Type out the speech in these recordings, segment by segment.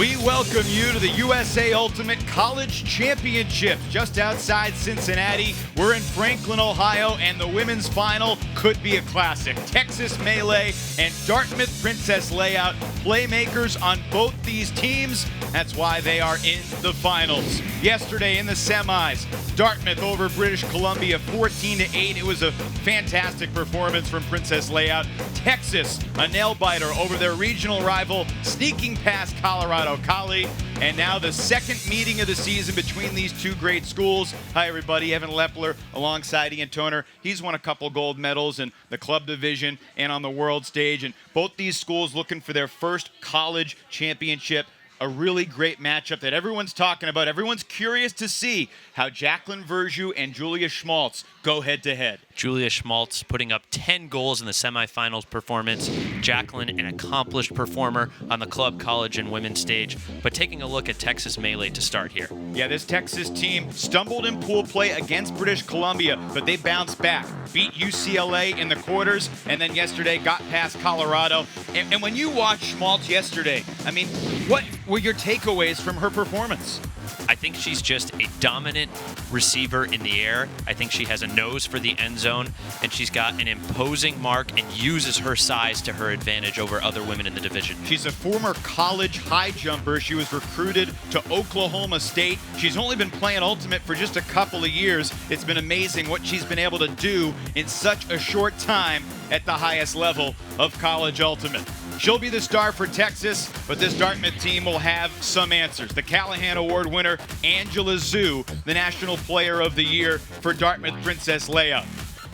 We welcome you to the USA Ultimate College Championships just outside Cincinnati. We're in Franklin, Ohio, and the women's final could be a classic. Texas Melee and Dartmouth Princess Layout, playmakers on both these teams. That's why they are in the finals. Yesterday in the semis, Dartmouth over British Columbia 14-8. It was a fantastic performance from Princess Layout. Texas, a nail-biter over their regional rival, sneaking past Colorado Colley. And now the second meeting of the season between these two great schools. Hi, everybody. Evan Lepler alongside Ian Toner. He's won a couple gold medals in the club division and on the world stage. And both these schools looking for their first college championship. A really great matchup that everyone's talking about. Everyone's curious to see how Jaclyn Virtue and Julia Schmaltz go head-to-head. Julia Schmaltz putting up 10 goals in the semifinals performance. Jacqueline, an accomplished performer on the club, college, and women's stage. But taking a look at Texas Melee to start here. Yeah, this Texas team stumbled in pool play against British Columbia, but they bounced back. Beat UCLA in the quarters, and then yesterday got past Colorado. And when you watched Schmaltz yesterday, I mean, what were your takeaways from her performance? I think she's just a dominant receiver in the air. I think she has a nose for the end zone, and she's got an imposing mark and uses her size to her advantage over other women in the division. She's a former college high jumper. She was recruited to Oklahoma State. She's only been playing Ultimate for just a couple of years. It's been amazing what she's been able to do in such a short time at the highest level of college Ultimate. She'll be the star for Texas, but this Dartmouth team will have some answers. The Callahan Award winner, Angela Zhu, the National Player of the Year for Dartmouth Princess Layout.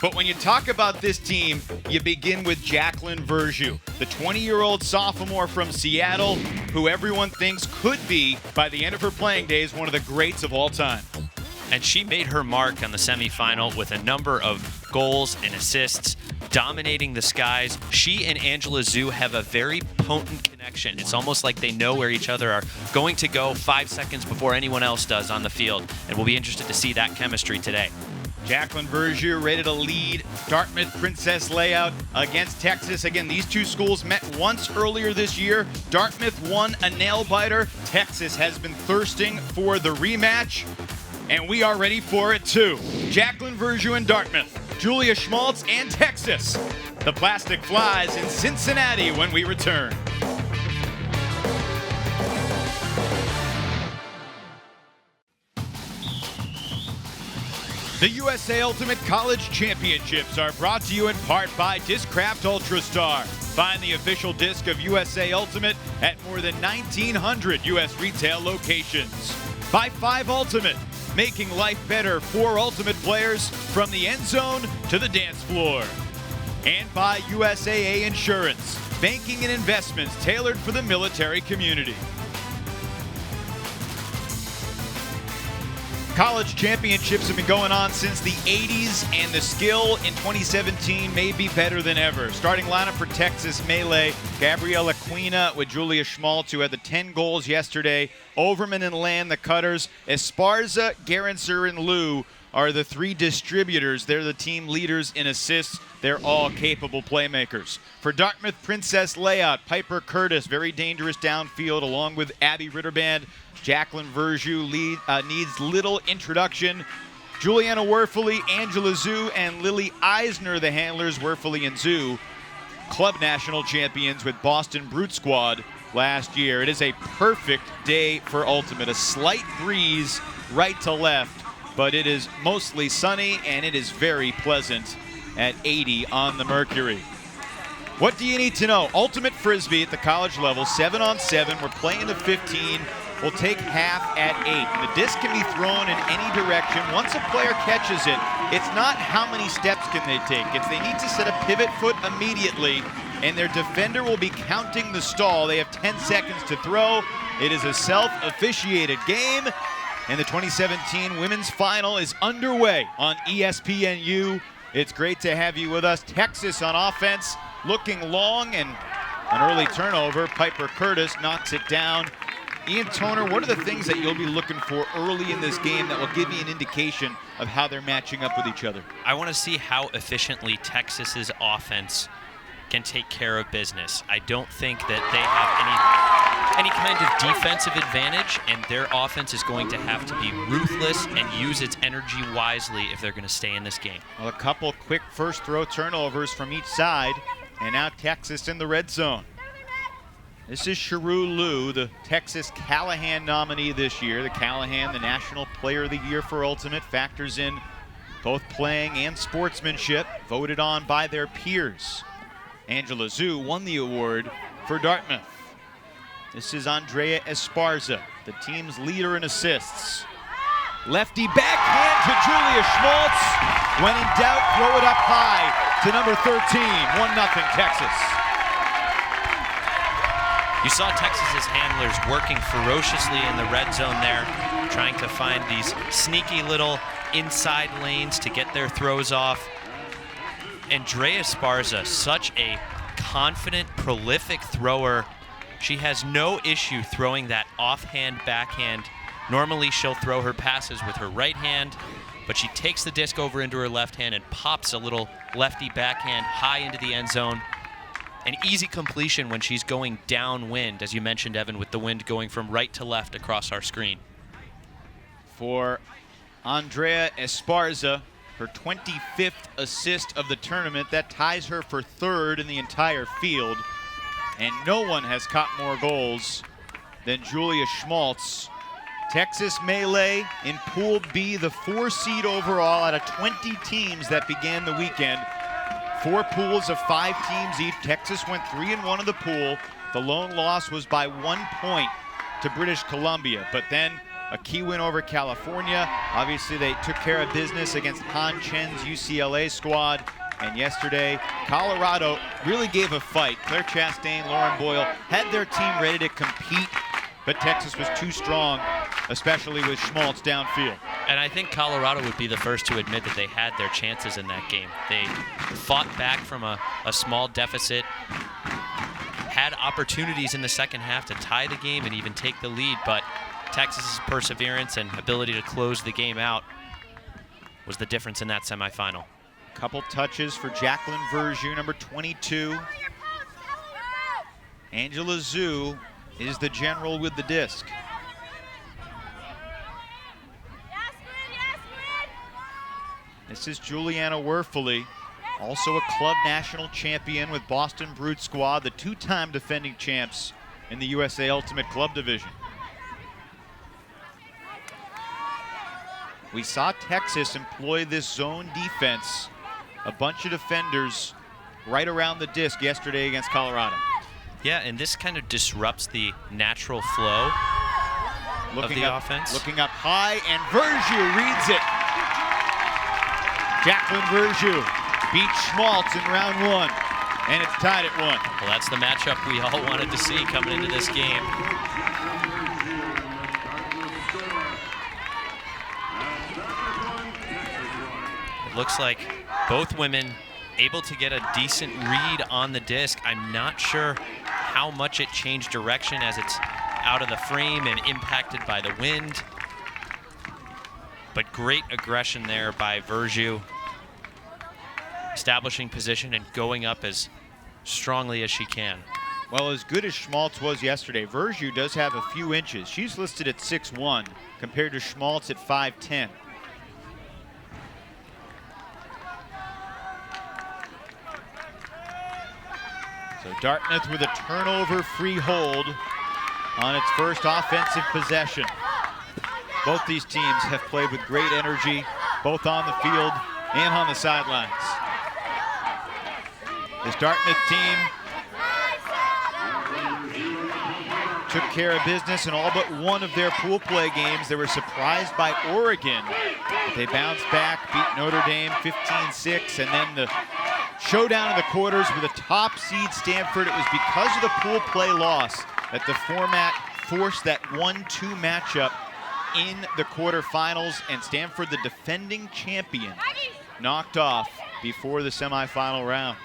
But when you talk about this team, you begin with Jaclyn Virtue, the 20-year-old sophomore from Seattle, who everyone thinks could be, by the end of her playing days, one of the greats of all time. And she made her mark on the semifinal with a number of goals and assists, dominating the skies. She and Angela Zhu have a very potent connection. It's almost like they know where each other are going to go 5 seconds before anyone else does on the field. And we'll be interested to see that chemistry today. Jaclyn Virtue ready to lead Dartmouth Princess Layout against Texas. Again, these two schools met once earlier this year. Dartmouth won a nail-biter. Texas has been thirsting for the rematch, and we are ready for it too. Jaclyn Virtue and Dartmouth, Julia Schmaltz and Texas. The Plastic Flies in Cincinnati when we return. The USA Ultimate College Championships are brought to you in part by Discraft Ultrastar. Find the official disc of USA Ultimate at more than 1,900 U.S. retail locations. By 5 Ultimate, making life better for Ultimate players from the end zone to the dance floor. And by USAA Insurance, banking and investments tailored for the military community. College championships have been going on since the 80s, and the skill in 2017 may be better than ever. Starting lineup for Texas Melee, Gabriella Quina with Julia Schmaltz, who had the 10 goals yesterday. Overman and Land, the cutters. Esparza, Garanser, and Liu are the 3 distributors. They're the team leaders in assists. They're all capable playmakers. For Dartmouth Princess Layout, Piper Curtis, very dangerous downfield, along with Abby Ritterband. Jaclyn Virtue needs little introduction. Juliana Werfele, Angela Zhu, and Lily Eisner, the handlers, Werfele and Zhu, club national champions with Boston Brute Squad last year. It is a perfect day for Ultimate. A slight breeze right to left, but it is mostly sunny, and it is very pleasant at 80 on the Mercury. What do you need to know? Ultimate Frisbee at the college level, 7-on-7. We're playing to 15. We'll take half at 8. The disc can be thrown in any direction. Once a player catches it, it's not how many steps can they take. It's they need to set a pivot foot immediately, and their defender will be counting the stall. They have 10 seconds to throw. It is a self-officiated game, and the 2017 women's final is underway on ESPNU. It's great to have you with us. Texas on offense, looking long, and an early turnover. Piper Curtis knocks it down. Ian Toner, what are the things that you'll be looking for early in this game that will give you an indication of how they're matching up with each other? I want to see how efficiently Texas's offense can take care of business. I don't think that they have any any kind of defensive advantage, and their offense is going to have to be ruthless and use its energy wisely if they're going to stay in this game. Well, a couple quick first throw turnovers from each side, and now Texas in the red zone. This is Cheru Liu, the Texas Callahan nominee this year. The Callahan, the National Player of the Year for Ultimate, factors in both playing and sportsmanship, voted on by their peers. Angela Zhu won the award for Dartmouth. This is Andrea Esparza, the team's leader in assists. Lefty backhand to Julia Schmaltz. When in doubt, throw it up high to number 13. 1-0 Texas. You saw Texas's handlers working ferociously in the red zone there, trying to find these sneaky little inside lanes to get their throws off. Andrea Esparza, such a confident, prolific thrower. She has no issue throwing that offhand backhand. Normally she'll throw her passes with her right hand, but she takes the disc over into her left hand and pops a little lefty backhand high into the end zone. An easy completion when she's going downwind, as you mentioned, Evan, with the wind going from right to left across our screen. For Andrea Esparza, her 25th assist of the tournament. That ties her for third in the entire field. And no one has caught more goals than Julia Schmaltz. Texas Melee in Pool B, the 4 seed overall out of 20 teams that began the weekend. 4 pools of 5 teams each. Texas went 3-1 in the pool. The lone loss was by 1 point to British Columbia, but then a key win over California. Obviously, they took care of business against Han Chen's UCLA squad. And yesterday, Colorado really gave a fight. Claire Chastain, Lauren Boyle had their team ready to compete, but Texas was too strong, especially with Schmaltz downfield. And I think Colorado would be the first to admit that they had their chances in that game. They fought back from a small deficit, had opportunities in the second half to tie the game and even take the lead, but Texas's perseverance and ability to close the game out was the difference in that semifinal. Couple touches for Jaclyn Virtue, number 22. Angela Zhu is the general with the disc. This is Juliana Werfele, also a club national champion with Boston Brute Squad, the 2-time defending champs in the USA Ultimate Club Division. We saw Texas employ this zone defense, a bunch of defenders right around the disc yesterday against Colorado. Yeah, and this kind of disrupts the natural flow of the offense. Looking up high, and Virtue reads it. Jaclyn Virtue beats Schmaltz in round 1, and it's tied at 1. Well, that's the matchup we all wanted to see coming into this game. It looks like both women able to get a decent read on the disc. I'm not sure how much it changed direction as it's out of the frame and impacted by the wind. But great aggression there by Virtue, establishing position and going up as strongly as she can. Well, as good as Schmaltz was yesterday, Virtue does have a few inches. She's listed at 6'1", compared to Schmaltz at 5'10". So Dartmouth with a turnover-free hold on its first offensive possession. Both these teams have played with great energy, both on the field and on the sidelines. This Dartmouth team took care of business in all but one of their pool play games. They were surprised by Oregon, but they bounced back, beat Notre Dame 15-6, and then the showdown in the quarters with a top seed Stanford. It was because of the pool play loss that the format forced that 1-2 matchup in the quarterfinals, and Stanford, the defending champion, knocked off before the semifinal round.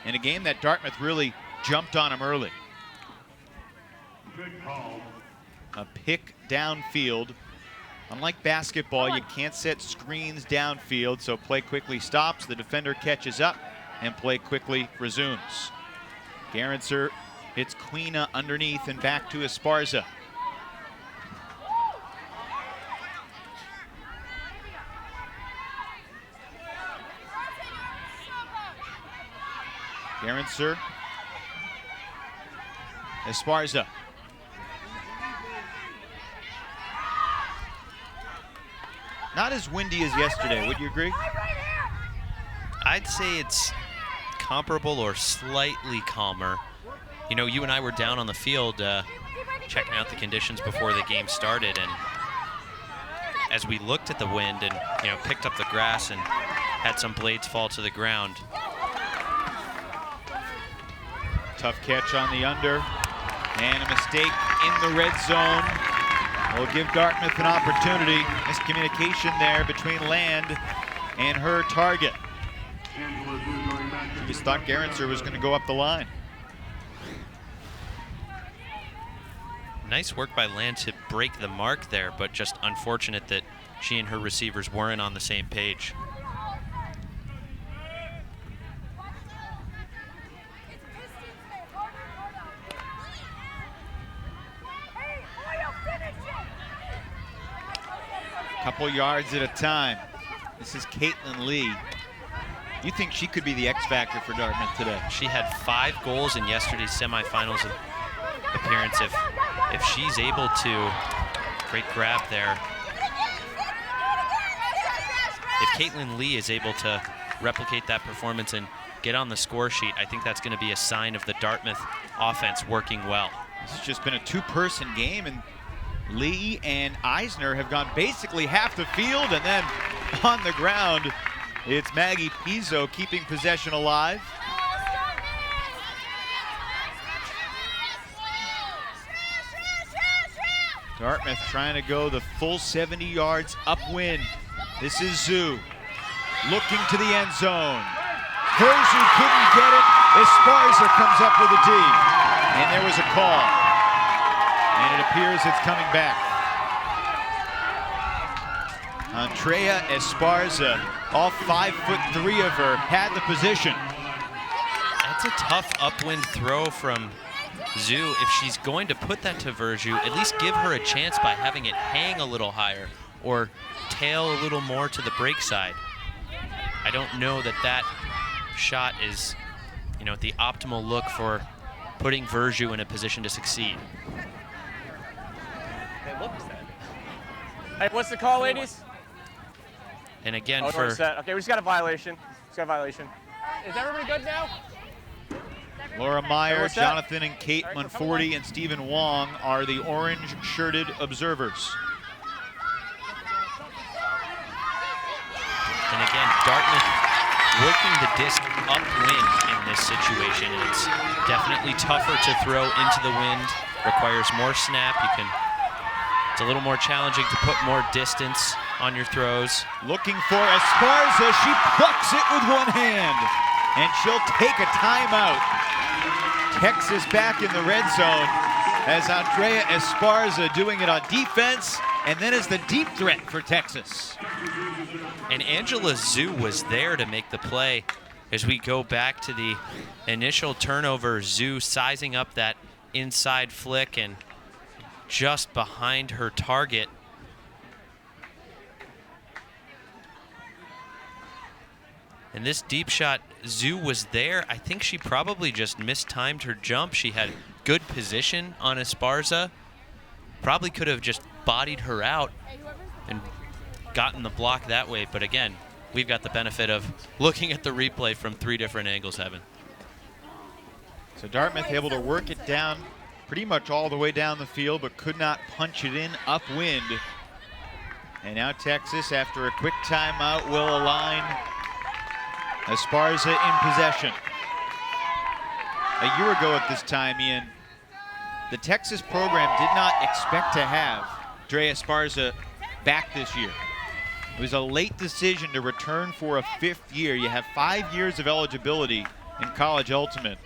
In a game that Dartmouth really jumped on them early. A pick downfield. Unlike basketball, you can't set screens downfield, so play quickly stops, the defender catches up, and play quickly resumes. Gerritzer Hits Quina underneath and back to Esparza. Garenser. Esparza. Not as windy as yesterday, would you agree? I'd say it's comparable or slightly calmer. You know, you and I were down on the field checking out the conditions before the game started, and as we looked at the wind and, you know, picked up the grass and had some blades fall to the ground. Tough catch on the under, and a mistake in the red zone will give Dartmouth an opportunity. Miscommunication there between Land and her target. Just thought Garenser was going to go up the line. Nice work by Land to break the mark there, but just unfortunate that she and her receivers weren't on the same page. Couple yards at a time. This is Jacqueline Lee. You think she could be the X factor for Dartmouth today? She had 5 goals in yesterday's semifinals appearance. If she's able to, great grab there. If Jacqueline Lee is able to replicate that performance and get on the score sheet, I think that's going to be a sign of the Dartmouth offense working well. This has just been a two-person game, and Lee and Eisner have gone basically half the field, and then on the ground, it's Maggie Pizzo keeping possession alive. Dartmouth trying to go the full 70 yards upwind. This is Zhu looking to the end zone. Virtue couldn't get it. Esparza comes up with a D, and there was a call. And it appears it's coming back. Andrea Esparza, all 5'3" of her, had the position. That's a tough upwind throw from Zhu. If she's going to put that to Virtue, at least give her a chance by having it hang a little higher or tail a little more to the break side. I don't know that that shot is, you know, the optimal look for putting Virtue in a position to succeed. Hey, what was that? Hey, what's the call, ladies? And again, okay, we just got a violation. Is everybody good now? Laura Meyer, Jonathan and Kate Monforti, and Stephen Wong are the orange-shirted observers. And again, Dartmouth working the disc upwind in this situation, and it's definitely tougher to throw into the wind. Requires more snap. It's a little more challenging to put more distance on your throws. Looking for Esparza. She plucks it with one hand, and she'll take a timeout. Texas back in the red zone as Andrea Esparza doing it on defense, and then is the deep threat for Texas. And Angela Zhu was there to make the play. As we go back to the initial turnover, Zhu sizing up that inside flick and just behind her target. And this deep shot, Zhu was there. I think she probably just mistimed her jump. She had good position on Esparza. Probably could have just bodied her out and gotten the block that way. But again, we've got the benefit of looking at the replay from 3 different angles, Evan. So Dartmouth able to work it down pretty much all the way down the field, but could not punch it in upwind. And now Texas, after a quick timeout, will align Esparza in possession. A year ago at this time, Ian, the Texas program did not expect to have Andrea Esparza back this year. It was a late decision to return for a 5th year. You have 5 years of eligibility in college ultimate.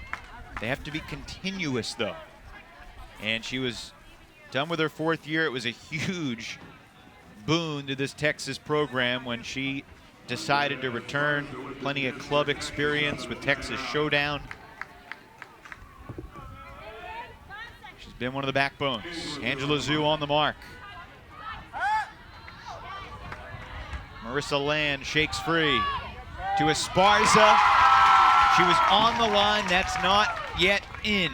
They have to be continuous, though. And she was done with her 4th year. It was a huge boon to this Texas program when she decided to return. Plenty of club experience with Texas Showdown. been one of the backbones. Angela Zhu on the mark. Marissa Land shakes free to Esparza. She was on the line. That's not yet in.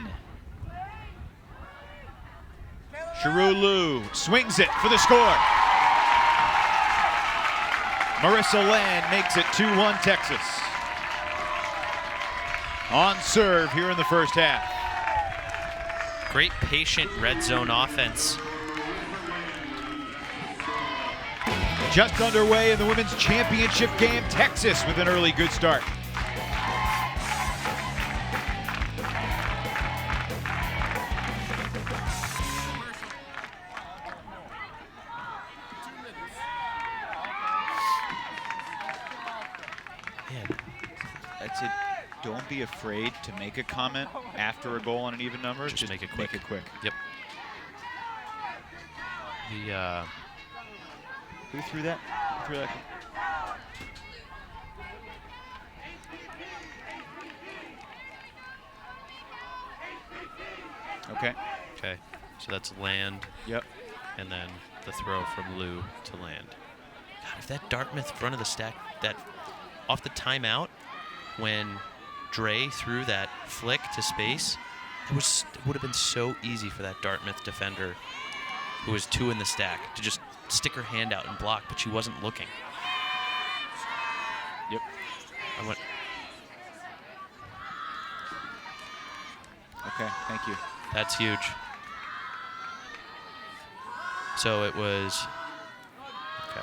Cheru Liu swings it for the score. Marissa Land makes it 2-1 Texas. On serve here in the first half. Great patient red zone offense. Just underway in the women's championship game. Texas with an early good start. That's it. Don't be afraid to make a comment after a goal on an even number. Just make it quick. Make it quick. Yep. Who threw that? Who threw that? Okay. Okay. So that's Land. Yep. And then the throw from Liu to Land. God, if that Dartmouth front of the stack, that off the timeout, when Dre threw that flick to space, it would have been so easy for that Dartmouth defender, who was 2 in the stack, to just stick her hand out and block, but she wasn't looking. Yep. Okay, thank you. That's huge. So it was, okay.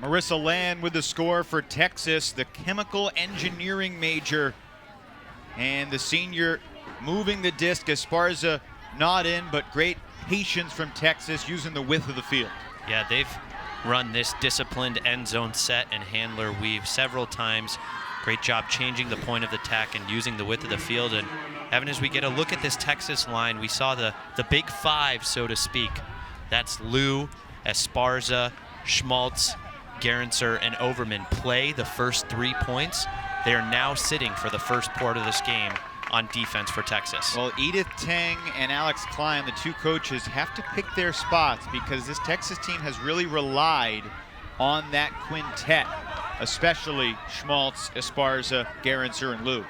Marissa Land with the score for Texas, the chemical engineering major. And the senior moving the disc. Esparza not in, but great patience from Texas using the width of the field. Yeah, they've run this disciplined end zone set and handler weave several times. Great job changing the point of the attack and using the width of the field. And Evan, as we get a look at this Texas line, we saw the big 5, so to speak. That's Liu, Esparza, Schmaltz, Gerenser, and Overman play the first 3 points. They are now sitting for the first part of this game on defense for Texas. Well, Edith Tang and Alex Klein, the 2 coaches, have to pick their spots because this Texas team has really relied on that quintet, especially Schmaltz, Esparza, Gerenser, and Liu.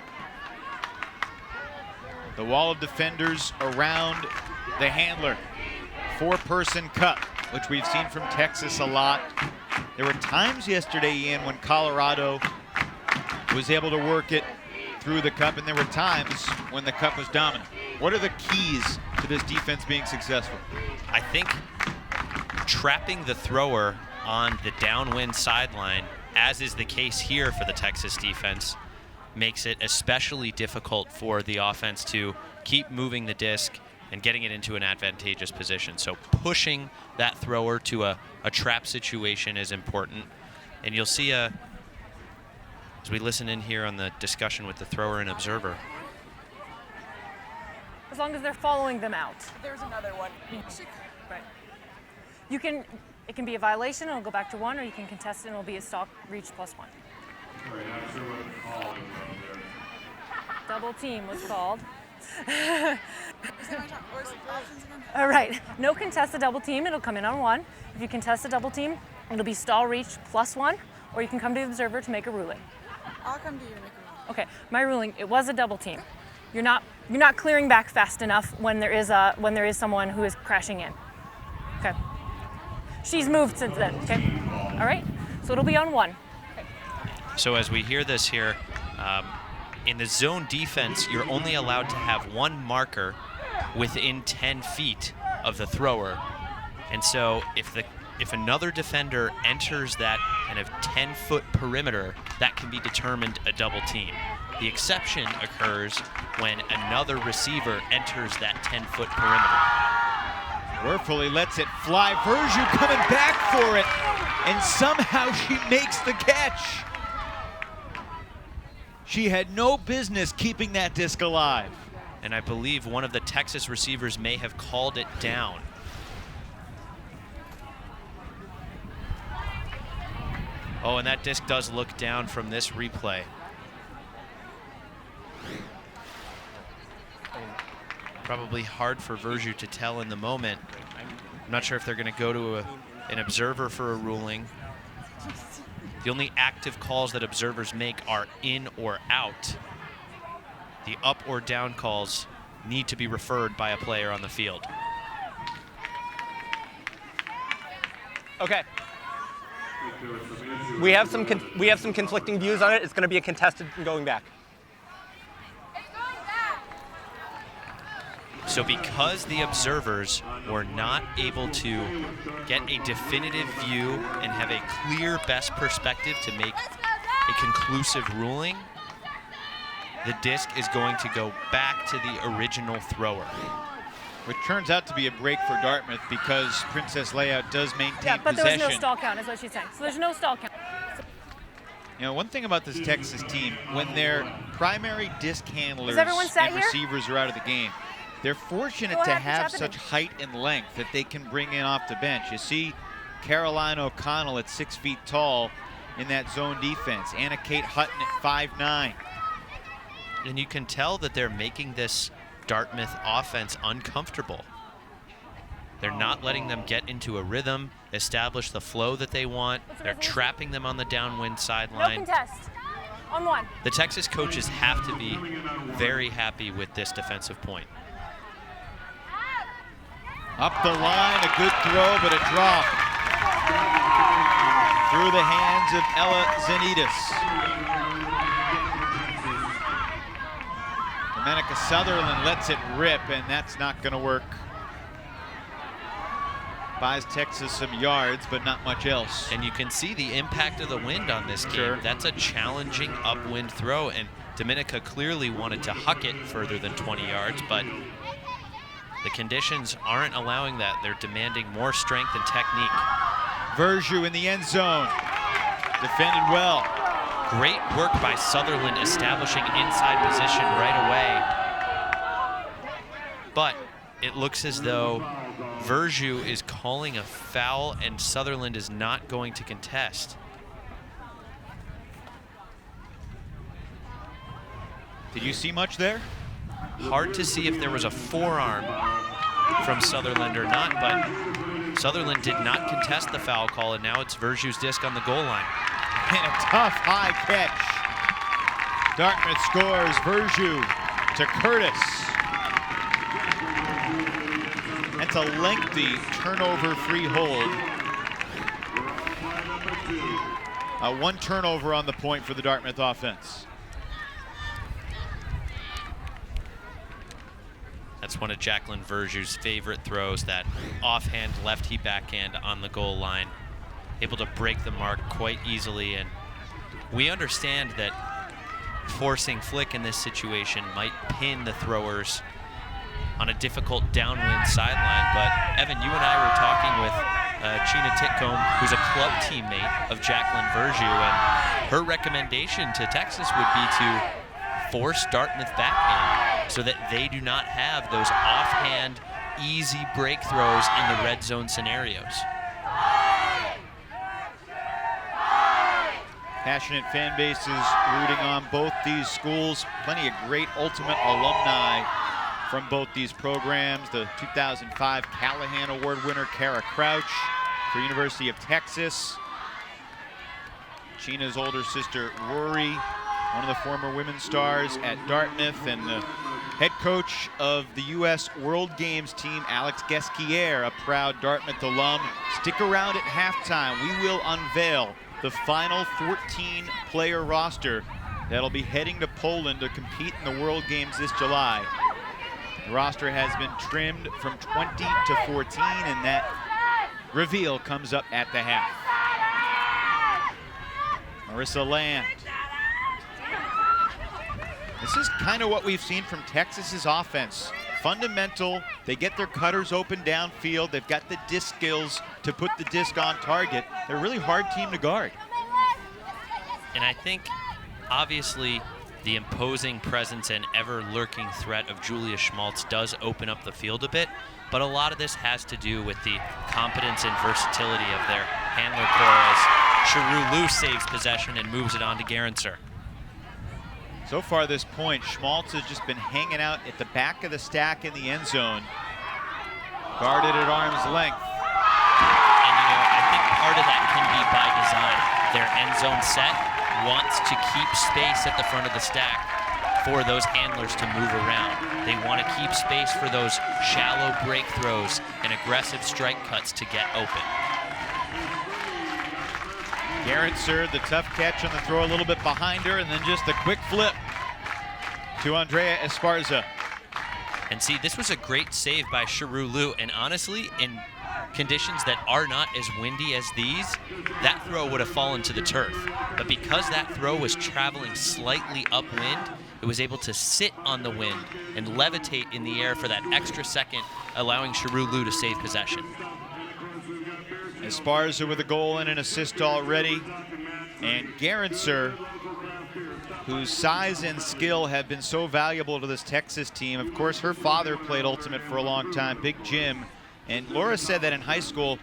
The wall of defenders around the handler. 4-person cut, which we've seen from Texas a lot. There were times yesterday, Ian, when Colorado was able to work it through the cup, and there were times when the cup was dominant. What are the keys to this defense being successful? I think trapping the thrower on the downwind sideline, as is the case here for the Texas defense, makes it especially difficult for the offense to keep moving the disc and getting it into an advantageous position. So pushing that thrower to a trap situation is important. And you'll see as we listen in here on the discussion with the thrower and observer. As long as they're following them out. There's another one. Right. It can be a violation, it'll go back to 1, or you can contest it and it'll be a stalk reach +1. Right, not sure what the call is out there. Double team was called. Or options again? All right, no contested double team, it'll come in on 1. If you contest a double team, it'll be stall reach +1, or you can come to the observer to make a ruling. I'll come to you to make a ruling. Okay, my ruling, it was a double team. You're not clearing back fast enough when there is someone who is crashing in. Okay. She's moved since then, okay? All right, so it'll be on 1. So as we hear this here, in the zone defense, you're only allowed to have 1 marker within 10 feet of the thrower. And so if another defender enters that kind of 10-foot perimeter, that can be determined a double team. The exception occurs when another receiver enters that 10-foot perimeter. Werfel lets it fly. Virtue coming back for it, and somehow she makes the catch. She had no business keeping that disc alive. And I believe one of the Texas receivers may have called it down. Oh, and that disc does look down from this replay. Probably hard for Virtue to tell in the moment. I'm not sure if they're going to go to an observer for a ruling. The only active calls that observers make are in or out. The up or down calls need to be referred by a player on the field. Okay. We have some conflicting views on it. It's going to be a contested and going back. So because the observers were not able to get a definitive view and have a clear best perspective to make a conclusive ruling, the disc is going to go back to the original thrower. Which turns out to be a break for Dartmouth because Princess Layout does maintain Yeah, but possession. there was no stall count, is what she's saying. So there's no stall count. You know, one thing about this Texas team, when their primary disc handlers everyone sat and here? receivers are out of the game, they're fortunate What to happened? have such height and length that they can bring in off the bench. You see Caroline O'Connell at 6 feet tall in that zone defense. Anna Kate Hutton at 5'9". And you can tell that they're making this Dartmouth offense uncomfortable. They're not letting them get into a rhythm, establish the flow that they want. They're trapping them on the downwind No sideline. contest. On 1. The Texas coaches have to be very happy with this defensive point. Up the line, a good throw, but a drop. Through the hands of Ella Zanitas. Domenica Sutherland lets it rip, and that's not going to work. Buys Texas some yards, but not much else. And you can see the impact of the wind on this game. Sure. That's a challenging upwind throw, and Domenica clearly wanted to huck it further than 20 yards, but the conditions aren't allowing that. They're demanding more strength and technique. Virtue in the end zone. Defended well. Great work by Sutherland establishing inside position right away. But it looks as though Virtue is calling a foul and Sutherland is not going to contest. Did you see much there? Hard to see if there was a forearm from Sutherland or not, but Sutherland did not contest the foul call, and now it's Virtue's disc on the goal line. And a tough high catch. Dartmouth scores. Virtue to Curtis. That's a lengthy turnover-free hold. 1 turnover on the point for the Dartmouth offense. That's one of Jaclyn Virtue's favorite throws, that offhand lefty backhand on the goal line. Able to break the mark quite easily, and we understand that forcing flick in this situation might pin the throwers on a difficult downwind sideline, but Evan, you and I were talking with Chyna Titcomb, who's a club teammate of Jaclyn Virtue, and her recommendation to Texas would be to force Dartmouth backhand so that they do not have those offhand easy break throws in the red zone scenarios. Passionate fan bases rooting on both these schools. Plenty of great Ultimate alumni from both these programs. The 2005 Callahan Award winner, Kara Crouch, for University of Texas. Chyna's older sister, Rory, one of the former women's stars at Dartmouth, and the Head coach of the U.S. World Games team, Alex Guesquier, a proud Dartmouth alum. Stick around at halftime. We will unveil the final 14-player roster that'll be heading to Poland to compete in the World Games this July. The roster has been trimmed from 20 to 14, and that reveal comes up at the half. Marissa Land. This is kind of what we've seen from Texas's offense. Fundamental, they get their cutters open downfield. They've got the disc skills to put the disc on target. They're a really hard team to guard. And I think, obviously, the imposing presence and ever-lurking threat of Julia Schmaltz does open up the field a bit, but a lot of this has to do with the competence and versatility of their handler core as Cheru Liu saves possession and moves it on to Garancer. So far this point, Schmaltz has just been hanging out at the back of the stack in the end zone, guarded at arm's length. And I think part of that can be by design. Their end zone set wants to keep space at the front of the stack for those handlers to move around. They want to keep space for those shallow break throws and aggressive strike cuts to get open. Garancer, the tough catch on the throw, a little bit behind her, and then just a quick flip to Andrea Esparza. And see, this was a great save by Cheru Liu, and honestly, in conditions that are not as windy as these, that throw would have fallen to the turf. But because that throw was traveling slightly upwind, it was able to sit on the wind and levitate in the air for that extra second, allowing Cheru Liu to save possession. Esparza with a goal and an assist already. And Garancer, whose size and skill have been so valuable to this Texas team. Of course, her father played Ultimate for a long time, Big Jim. And Laura said that in high school,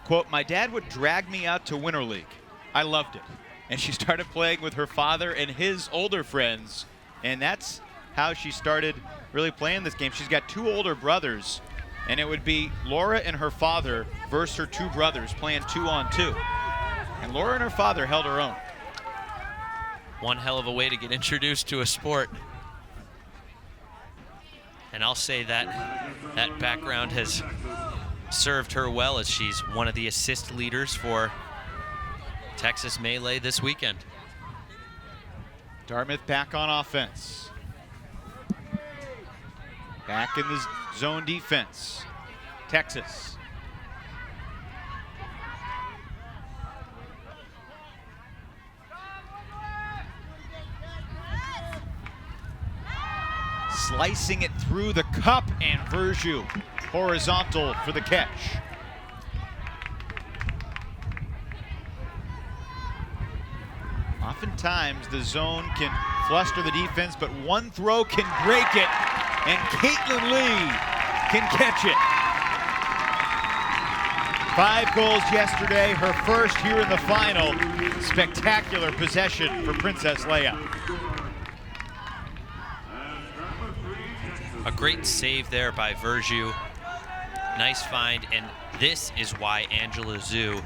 quote, "My dad would drag me out to Winter League. I loved it." And she started playing with her father and his older friends. And that's how she started really playing this game. She's got two older brothers. And it would be Laura and her father versus her two brothers playing 2-on-2. And Laura and her father held her own. One hell of a way to get introduced to a sport. And I'll say that that background has served her well, as she's one of the assist leaders for Texas Melee this weekend. Dartmouth back on offense. Back in the zone defense. Texas. Slicing it through the cup, and Virtue horizontal for the catch. Oftentimes the zone can fluster the defense, but one throw can break it, and Jacqueline can catch it. 5 goals yesterday, her first here in the final. Spectacular possession for Princess Leia. A great save there by Virtue. Nice find, and this is why Angela Zhu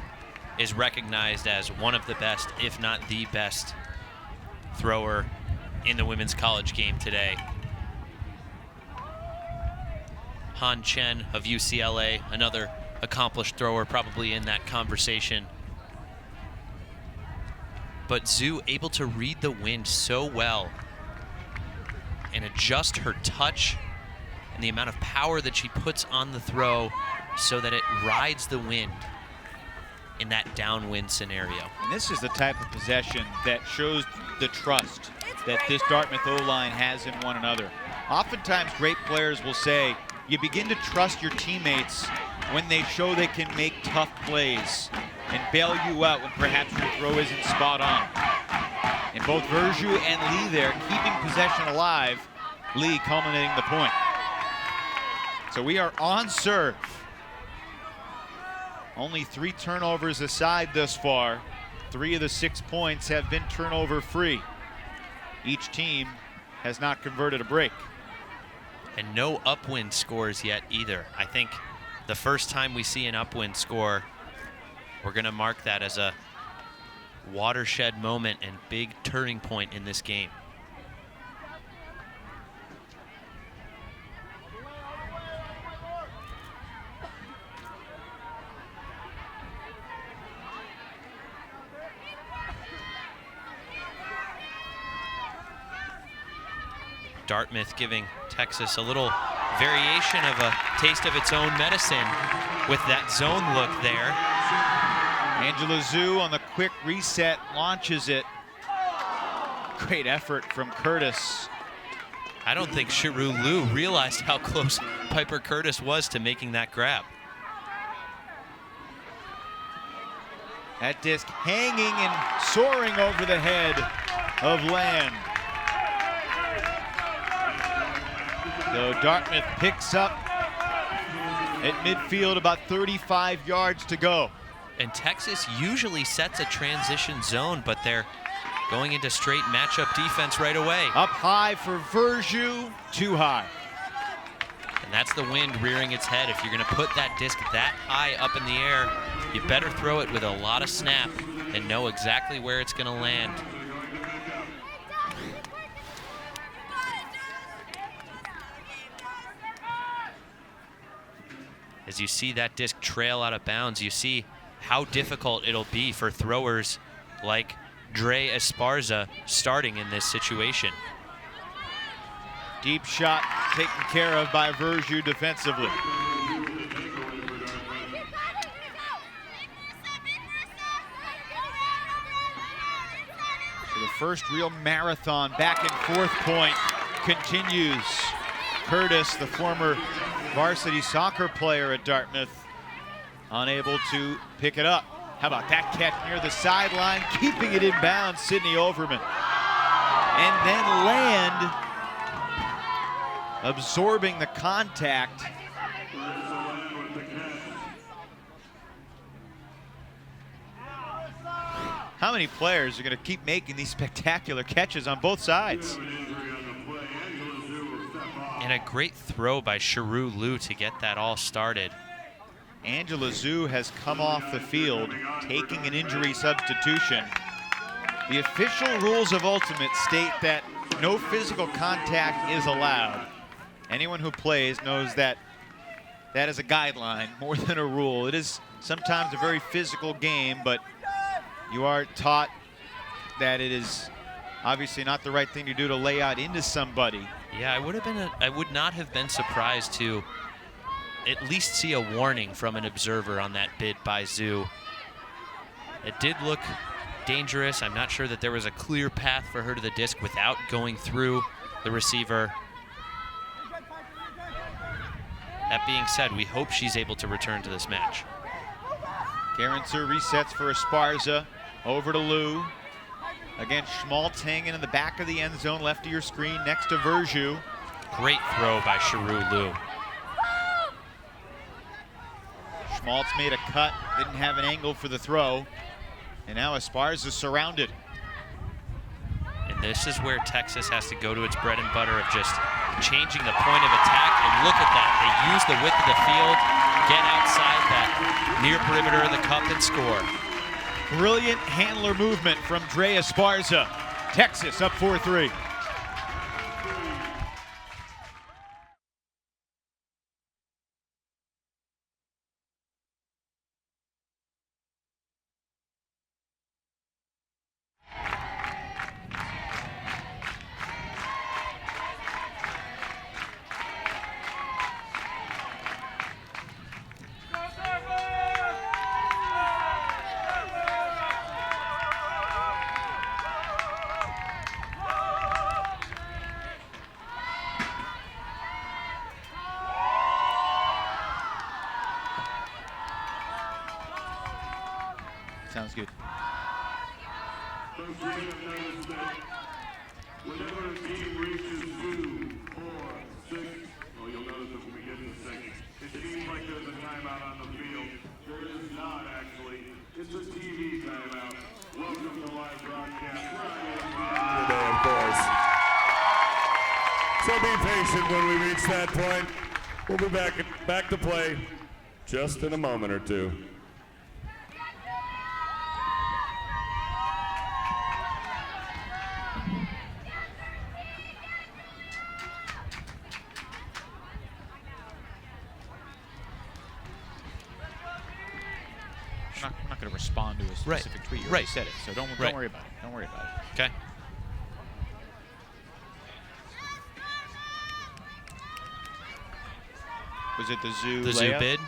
is recognized as one of the best, if not the best, thrower in the women's college game today. Han Chen of UCLA, another accomplished thrower, probably in that conversation. But Zhu able to read the wind so well and adjust her touch and the amount of power that she puts on the throw so that it rides the wind in that downwind scenario. And this is the type of possession that shows the trust that this Dartmouth O-line has in one another. Oftentimes great players will say, you begin to trust your teammates when they show they can make tough plays and bail you out when perhaps your throw isn't spot on. And both Virtue and Lee there keeping possession alive, Lee culminating the point. So we are on serve. Only 3 turnovers aside thus far. 3 of the 6 points have been turnover free. Each team has not converted a break. And no upwind scores yet either. I think the first time we see an upwind score, we're going to mark that as a watershed moment and big turning point in this game. Dartmouth giving Texas a little variation of a taste of its own medicine with that zone look there. Angela Zhu on the quick reset launches it. Great effort from Curtis. I don't think Shiru Liu realized how close Piper Curtis was to making that grab. That disc hanging and soaring over the head of Land. So Dartmouth picks up at midfield, about 35 yards to go. And Texas usually sets a transition zone, but they're going into straight matchup defense right away. Up high for Virtue, too high. And that's the wind rearing its head. If you're going to put that disc that high up in the air, you better throw it with a lot of snap and know exactly where it's going to land. As you see that disc trail out of bounds, you see how difficult it'll be for throwers like Dre Esparza starting in this situation. Deep shot taken care of by Virtue defensively. So the first real marathon back and forth point continues. Curtis, the former varsity soccer player at Dartmouth, unable to pick it up. How about that catch near the sideline, keeping it in bounds, Sydney Overman. And then Land absorbing the contact. How many players are going to keep making these spectacular catches on both sides? And a great throw by Shiru Liu to get that all started. Angela Zhu has come off the field, taking an injury substitution. The official rules of Ultimate state that no physical contact is allowed. Anyone who plays knows that that is a guideline more than a rule. It is sometimes a very physical game, but you are taught that it is obviously not the right thing to do to lay out into somebody. Yeah, I would not have been surprised to at least see a warning from an observer on that bid by Zhu. It did look dangerous. I'm not sure that there was a clear path for her to the disc without going through the receiver. That being said, we hope she's able to return to this match. Garenser resets for Esparza, over to Liu. Again, Schmaltz hanging in the back of the end zone, left of your screen, next to Virtue. Great throw by Shiru Liu. Schmaltz made a cut, didn't have an angle for the throw, and now Esparza surrounded. And this is where Texas has to go to its bread and butter of just changing the point of attack, and look at that. They use the width of the field, get outside that near perimeter of the cup and score. Brilliant handler movement from Dre Esparza. Texas up 4-3. Sounds good. Whenever a team reaches 2 or 6, well, you'll notice that when we get to 6, it seems like there's a timeout on the field. There is not, actually. It's a TV timeout. Welcome to live broadcast. Today, of course. So be patient when we reach that point. We'll be back to play just in a moment or two. I'm not going to respond to a specific tweet. You already said it, so don't worry about it. Don't worry about it. Okay. Was it the zoo The zoo layup? bid?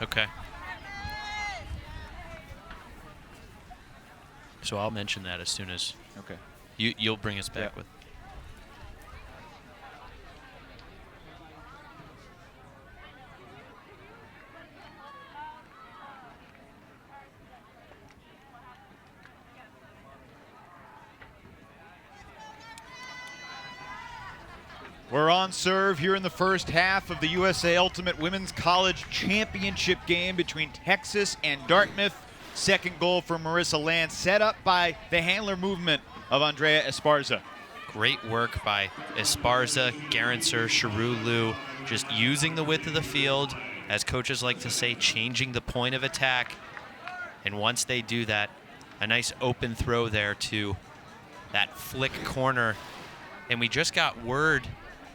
Okay. So I'll mention that as soon as Okay. you'll bring us back Yeah. with. We're on serve here in the first half of the USA Ultimate Women's College Championship game between Texas and Dartmouth. Second goal for Marissa Land, set up by the handler movement of Andrea Esparza. Great work by Esparza, Garancer, Sharulu, just using the width of the field, as coaches like to say, changing the point of attack. And once they do that, a nice open throw there to that flick corner. And we just got word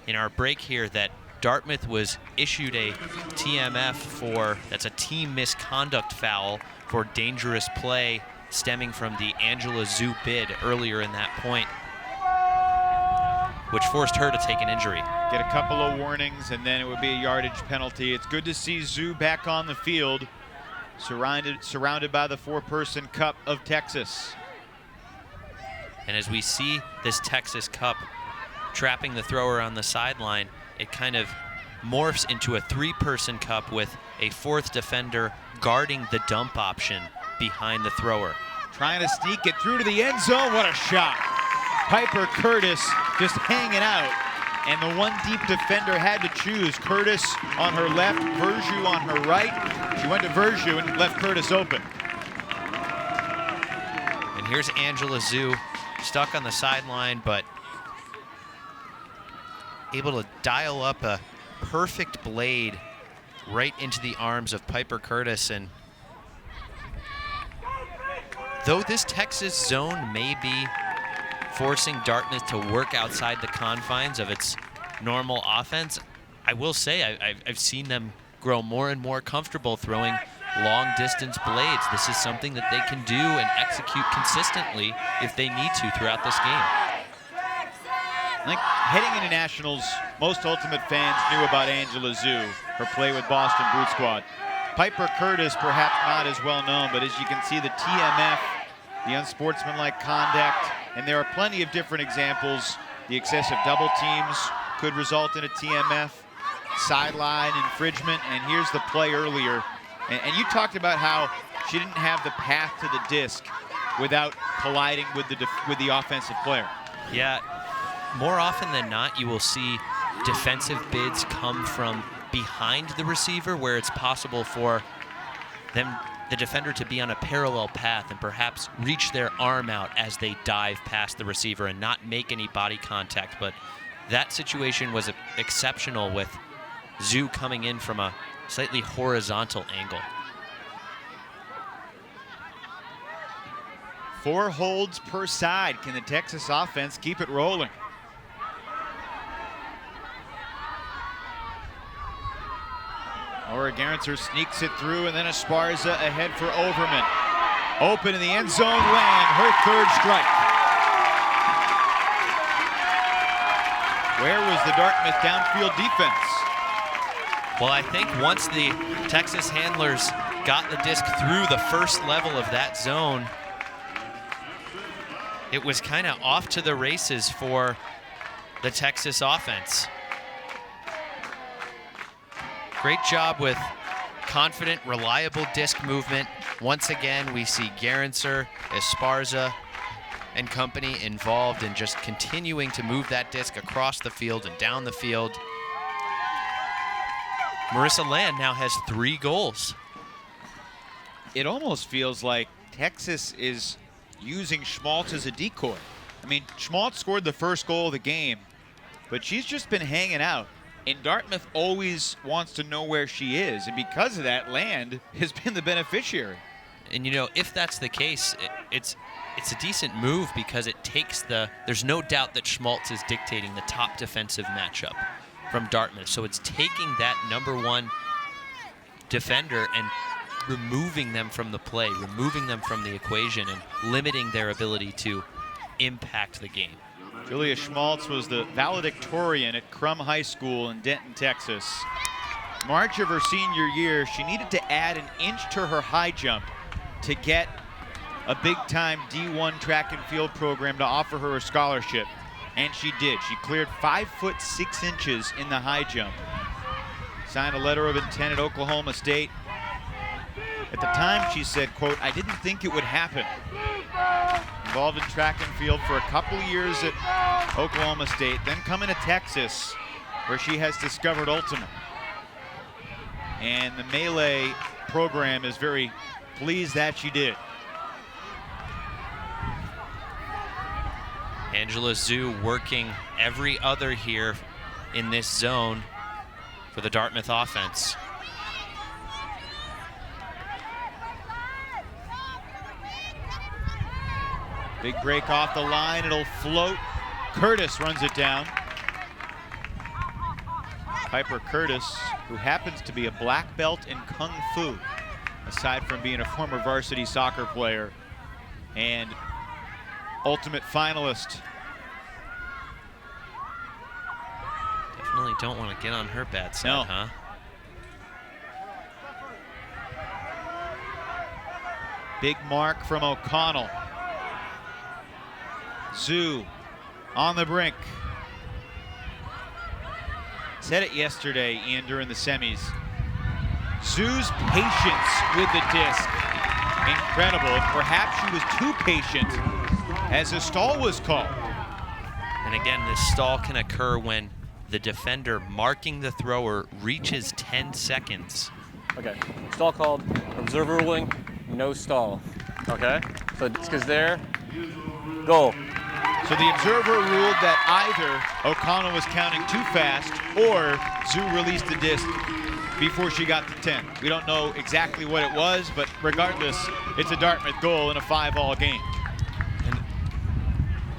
in our break here that Dartmouth was issued a TMF for, that's a team misconduct foul for dangerous play stemming from the Angela Zhu bid earlier in that point, which forced her to take an injury. Get a couple of warnings, and then it would be a yardage penalty. It's good to see Zhu back on the field, surrounded by the four-person Cup of Texas. And as we see this Texas Cup trapping the thrower on the sideline, it kind of morphs into a three-person cup with a fourth defender guarding the dump option behind the thrower. Trying to sneak it through to the end zone. What a shot. Piper Curtis just hanging out. And the one deep defender had to choose. Curtis on her left, Virtue on her right. She went to Virtue and left Curtis open. And here's Angela Zhu, stuck on the sideline, but able to dial up a perfect blade right into the arms of Piper Curtis. And though this Texas zone may be forcing Dartmouth to work outside the confines of its normal offense, I will say I've seen them grow more and more comfortable throwing long-distance blades. This is something that they can do and execute consistently if they need to throughout this game. I think heading into nationals, most Ultimate fans knew about Angela Zhu, her play with Boston Brute Squad. Piper Curtis, perhaps not as well known, but as you can see, the TMF, the unsportsmanlike conduct, and there are plenty of different examples. The excessive double teams could result in a TMF, sideline infringement, and here's the play earlier. And you talked about how she didn't have the path to the disc without colliding with the offensive player. Yeah, more often than not, you will see defensive bids come from behind the receiver, where it's possible for them, the defender, to be on a parallel path and perhaps reach their arm out as they dive past the receiver and not make any body contact. But that situation was exceptional, with Zhu coming in from a slightly horizontal angle. 4 holds per side. Can the Texas offense keep it rolling? Laura Garancer sneaks it through, and then Esparza ahead for Overman. Open in the end zone, Land, her third strike. Where was the Dartmouth downfield defense? Well, I think once the Texas handlers got the disc through the first level of that zone, it was kind of off to the races for the Texas offense. Great job with confident, reliable disc movement. Once again, we see Garancer, Esparza, and company involved in just continuing to move that disc across the field and down the field. Marissa Land now has 3 goals. It almost feels like Texas is using Schmaltz as a decoy. I mean, Schmaltz scored the first goal of the game, but she's just been hanging out. And Dartmouth always wants to know where she is, and because of that, Land has been the beneficiary. And you know, if that's the case, it's a decent move, because it takes there's no doubt that Schmaltz is dictating the top defensive matchup from Dartmouth. So it's taking that #1 defender and removing them from the play, removing them from the equation, and limiting their ability to impact the game. Julia Schmaltz was the valedictorian at Crum High School in Denton, Texas. March of her senior year, she needed to add an inch to her high jump to get a big-time D1 track and field program to offer her a scholarship, and she did. She cleared 5 foot 6 inches in the high jump. Signed a letter of intent at Oklahoma State. At the time, she said, quote, "I didn't think it would happen." Involved in track and field for a couple of years at Oklahoma State, then coming to Texas, where she has discovered ultimate. And the melee program is very pleased that she did. Angela Zhu working every other here in this zone for the Dartmouth offense. Big break off the line, it'll float. Curtis runs it down. Piper Curtis, who happens to be a black belt in Kung Fu, aside from being a former varsity soccer player and ultimate finalist. Definitely don't want to get on her bad side, No. huh? Big mark from O'Connell. Zhu on the brink. Said it yesterday, Ian, during the semis. Zhu's patience with the disc, incredible. And perhaps she was too patient as a stall was called. And again, this stall can occur when the defender marking the thrower reaches 10 seconds. Okay, stall called, observer ruling, no stall. Okay, so disc is there, goal. So the observer ruled that either O'Connell was counting too fast or Zhu released the disc before she got to 10. We don't know exactly what it was, but regardless, it's a Dartmouth goal in a 5-all game. And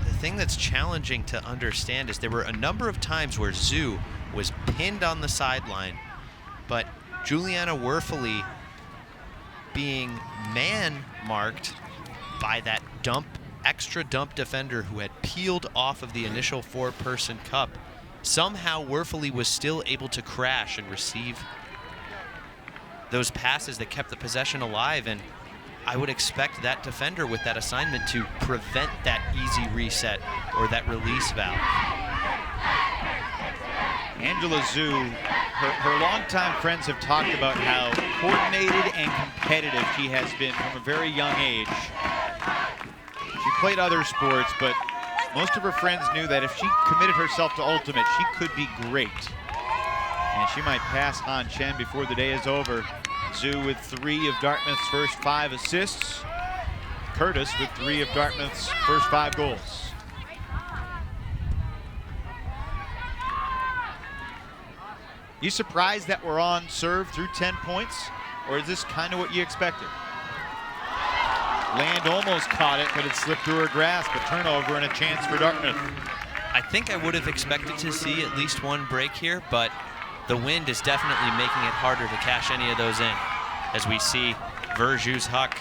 the thing that's challenging to understand is there were a number of times where Zhu was pinned on the sideline, but Juliana Werfele being man-marked by that extra dump defender who had peeled off of the initial 4-person cup. Somehow Werfele was still able to crash and receive those passes that kept the possession alive, and I would expect that defender with that assignment to prevent that easy reset or that release valve. Angela Zhu, her longtime friends have talked about how coordinated and competitive she has been from a very young age. She played other sports, but most of her friends knew that if she committed herself to ultimate, she could be great. And she might pass Han Chen before the day is over. Zhu with 3 of Dartmouth's first 5 assists. Curtis with 3 of Dartmouth's first 5 goals. You surprised that we're on serve through 10 points? Or is this kind of what you expected? Land almost caught it, but it slipped through her grasp. A turnover and a chance for Dartmouth. I think I would have expected to see at least one break here, but the wind is definitely making it harder to cash any of those in. As we see Virtue's huck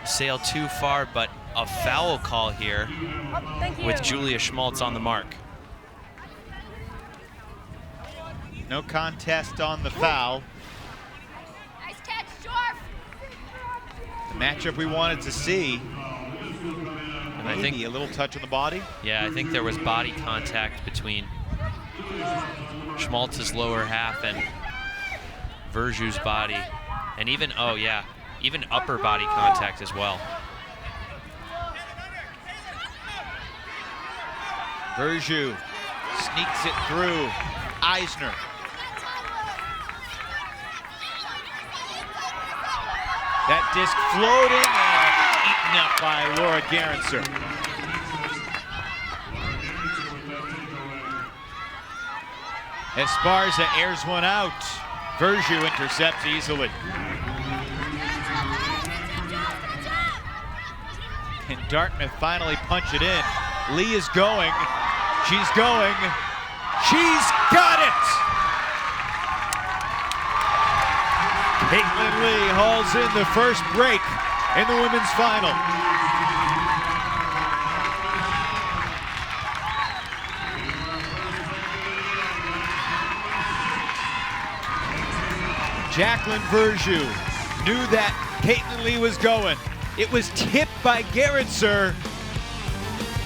sail too far, but a foul call here with Julia Schmaltz on the mark. No contest on the foul. Nice catch, Jorf. The matchup we wanted to see. And I Maybe think a little touch on the body. Yeah, I think there was body contact between Schmaltz's lower half and Virtue's body. And even, oh yeah, even upper body contact as well. Virtue sneaks it through. Eisner. That disc floating and eaten up by Laura Gerentzer. Esparza airs one out. Virtue intercepts easily. And Dartmouth finally punch it in. Lee is going. She's going. She's got it! Jaclyn Lee hauls in the first break in the women's final. Jaclyn Virtue knew that Caitlin Lee was going. It was tipped by Gerritzer,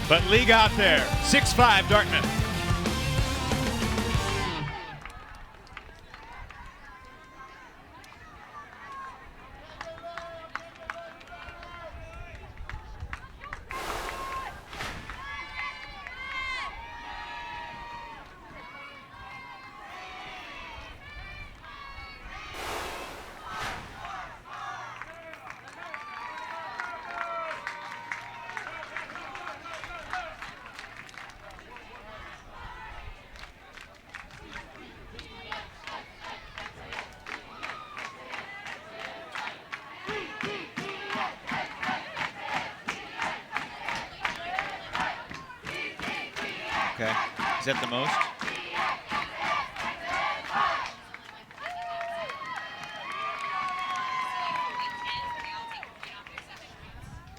but Lee got there. 6-5 Dartmouth. Okay, is that the most?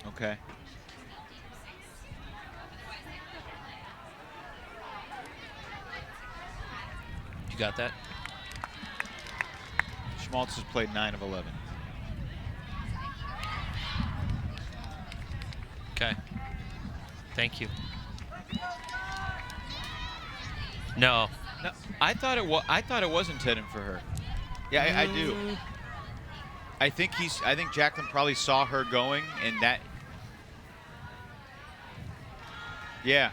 Okay. You got that? Schmaltz has played 9 of 11. Okay. Thank you. No. No, I thought it was intended for her. Yeah, I do. I think Jacqueline probably saw her going, and that. Yeah.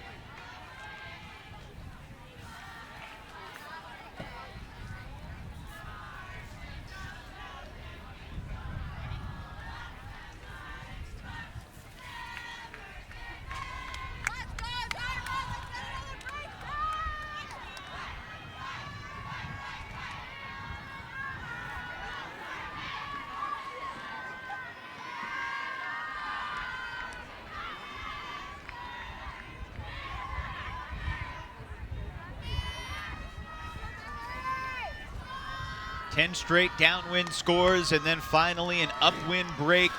Ten straight downwind scores, and then finally an upwind break.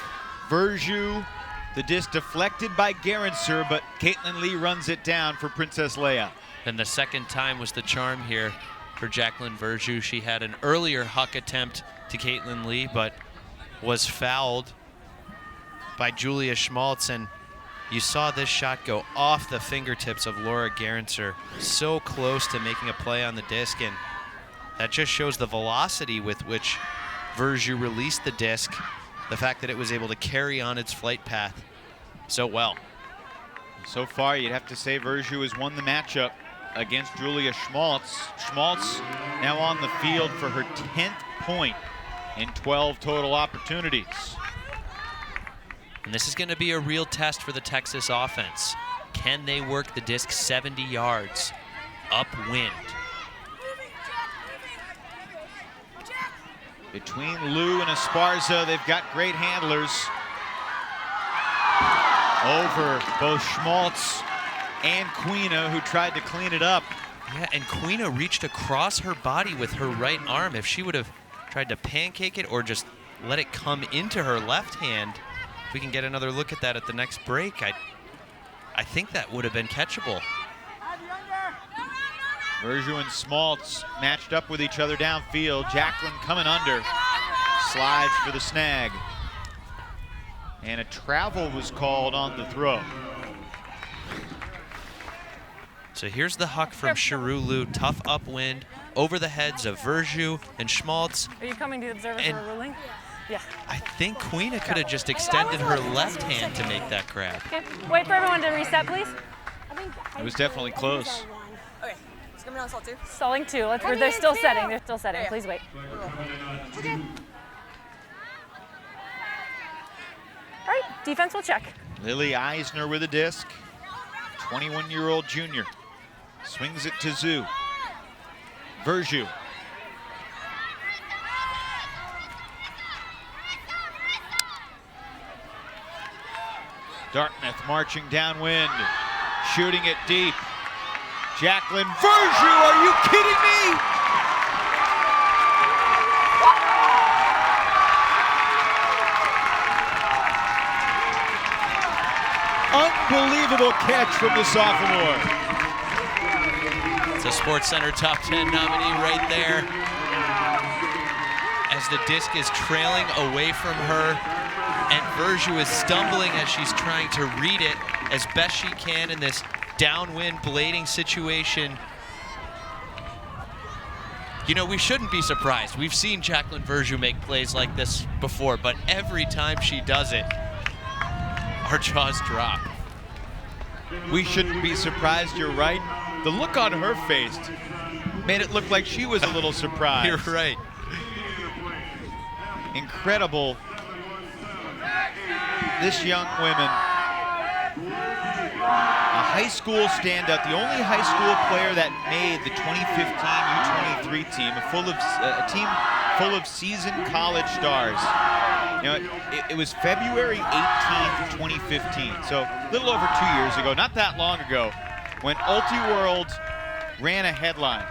Virtue, the disc deflected by Gerritzer, but Caitlin Lee runs it down for Princess Leia. And the second time was the charm here for Jaclyn Virtue. She had an earlier huck attempt to Caitlin Lee, but was fouled by Julia Schmaltz, and you saw this shot go off the fingertips of Laura Gerritzer, so close to making a play on the disc, and that just shows the velocity with which Virtue released the disc, the fact that it was able to carry on its flight path so well. So far, you'd have to say Virtue has won the matchup against Julia Schmaltz. Schmaltz now on the field for her 10th point in 12 total opportunities. And this is going to be a real test for the Texas offense. Can they work the disc 70 yards upwind? Between Lou and Esparza, they've got great handlers over both Schmaltz and Quina, who tried to clean it up. Yeah, and Quina reached across her body with her right arm. If she would have tried to pancake it or just let it come into her left hand, if we can get another look at that at the next break, I think that would have been catchable. Virtue and Schmaltz matched up with each other downfield. Jacqueline coming under, slides for the snag. And a travel was called on the throw. So here's the huck from Shirulu, tough upwind, over the heads of Virtue and Schmaltz. Are you coming to observe for a ruling? Yeah. I think Quina could have just extended her left hand to make that grab. Okay, wait for everyone to reset, please. It was definitely close. Okay, it's coming on stall 2. Stalling 2. They're still setting. They're still setting. Yeah. Please wait. Okay. All right, defense will check. Lily Eisner with a disc. 21-year-old junior. Swings it to Zoo. Virtue. Dartmouth marching downwind, shooting it deep. Jaclyn Virtue, are you kidding me? Unbelievable catch from the sophomore. It's a SportsCenter Top 10 nominee right there. as the disc is trailing away from her, and Virtue is stumbling as she's trying to read it as best she can in this downwind blading situation. You know, we shouldn't be surprised. We've seen Jaclyn Virtue make plays like this before, but every time she does it, our jaws drop. We shouldn't be surprised, you're right. The look on her face made it look like she was a little surprised. You're right. Incredible. This young woman, a high school standout, the only high school player that made the 2015 U23 team, a team full of seasoned college stars. You know, it was February 18th, 2015, so a little over 2 years ago, not that long ago, when Ultiworld ran a headline.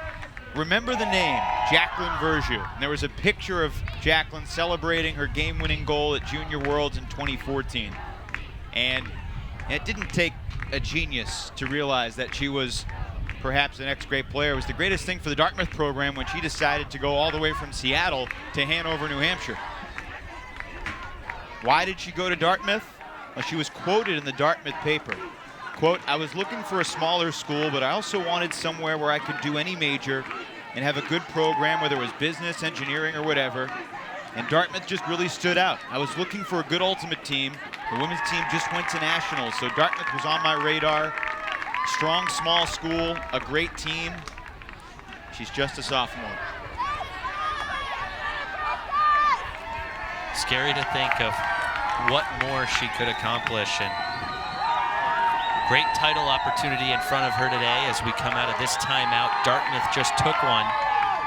Remember the name, Jaclyn Virtue. And there was a picture of Jaclyn celebrating her game-winning goal at Junior Worlds in 2014. And it didn't take a genius to realize that she was perhaps the next great player. It was the greatest thing for the Dartmouth program when she decided to go all the way from Seattle to Hanover, New Hampshire. Why did she go to Dartmouth? Well, she was quoted in the Dartmouth paper. Quote, "I was looking for a smaller school, but I also wanted somewhere where I could do any major and have a good program, whether it was business, engineering, or whatever. And Dartmouth just really stood out. I was looking for a good ultimate team. The women's team just went to nationals, so Dartmouth was on my radar. Strong, small school, a great team. She's just a sophomore." Scary to think of what more she could accomplish, and great title opportunity in front of her today as we come out of this timeout. Dartmouth just took one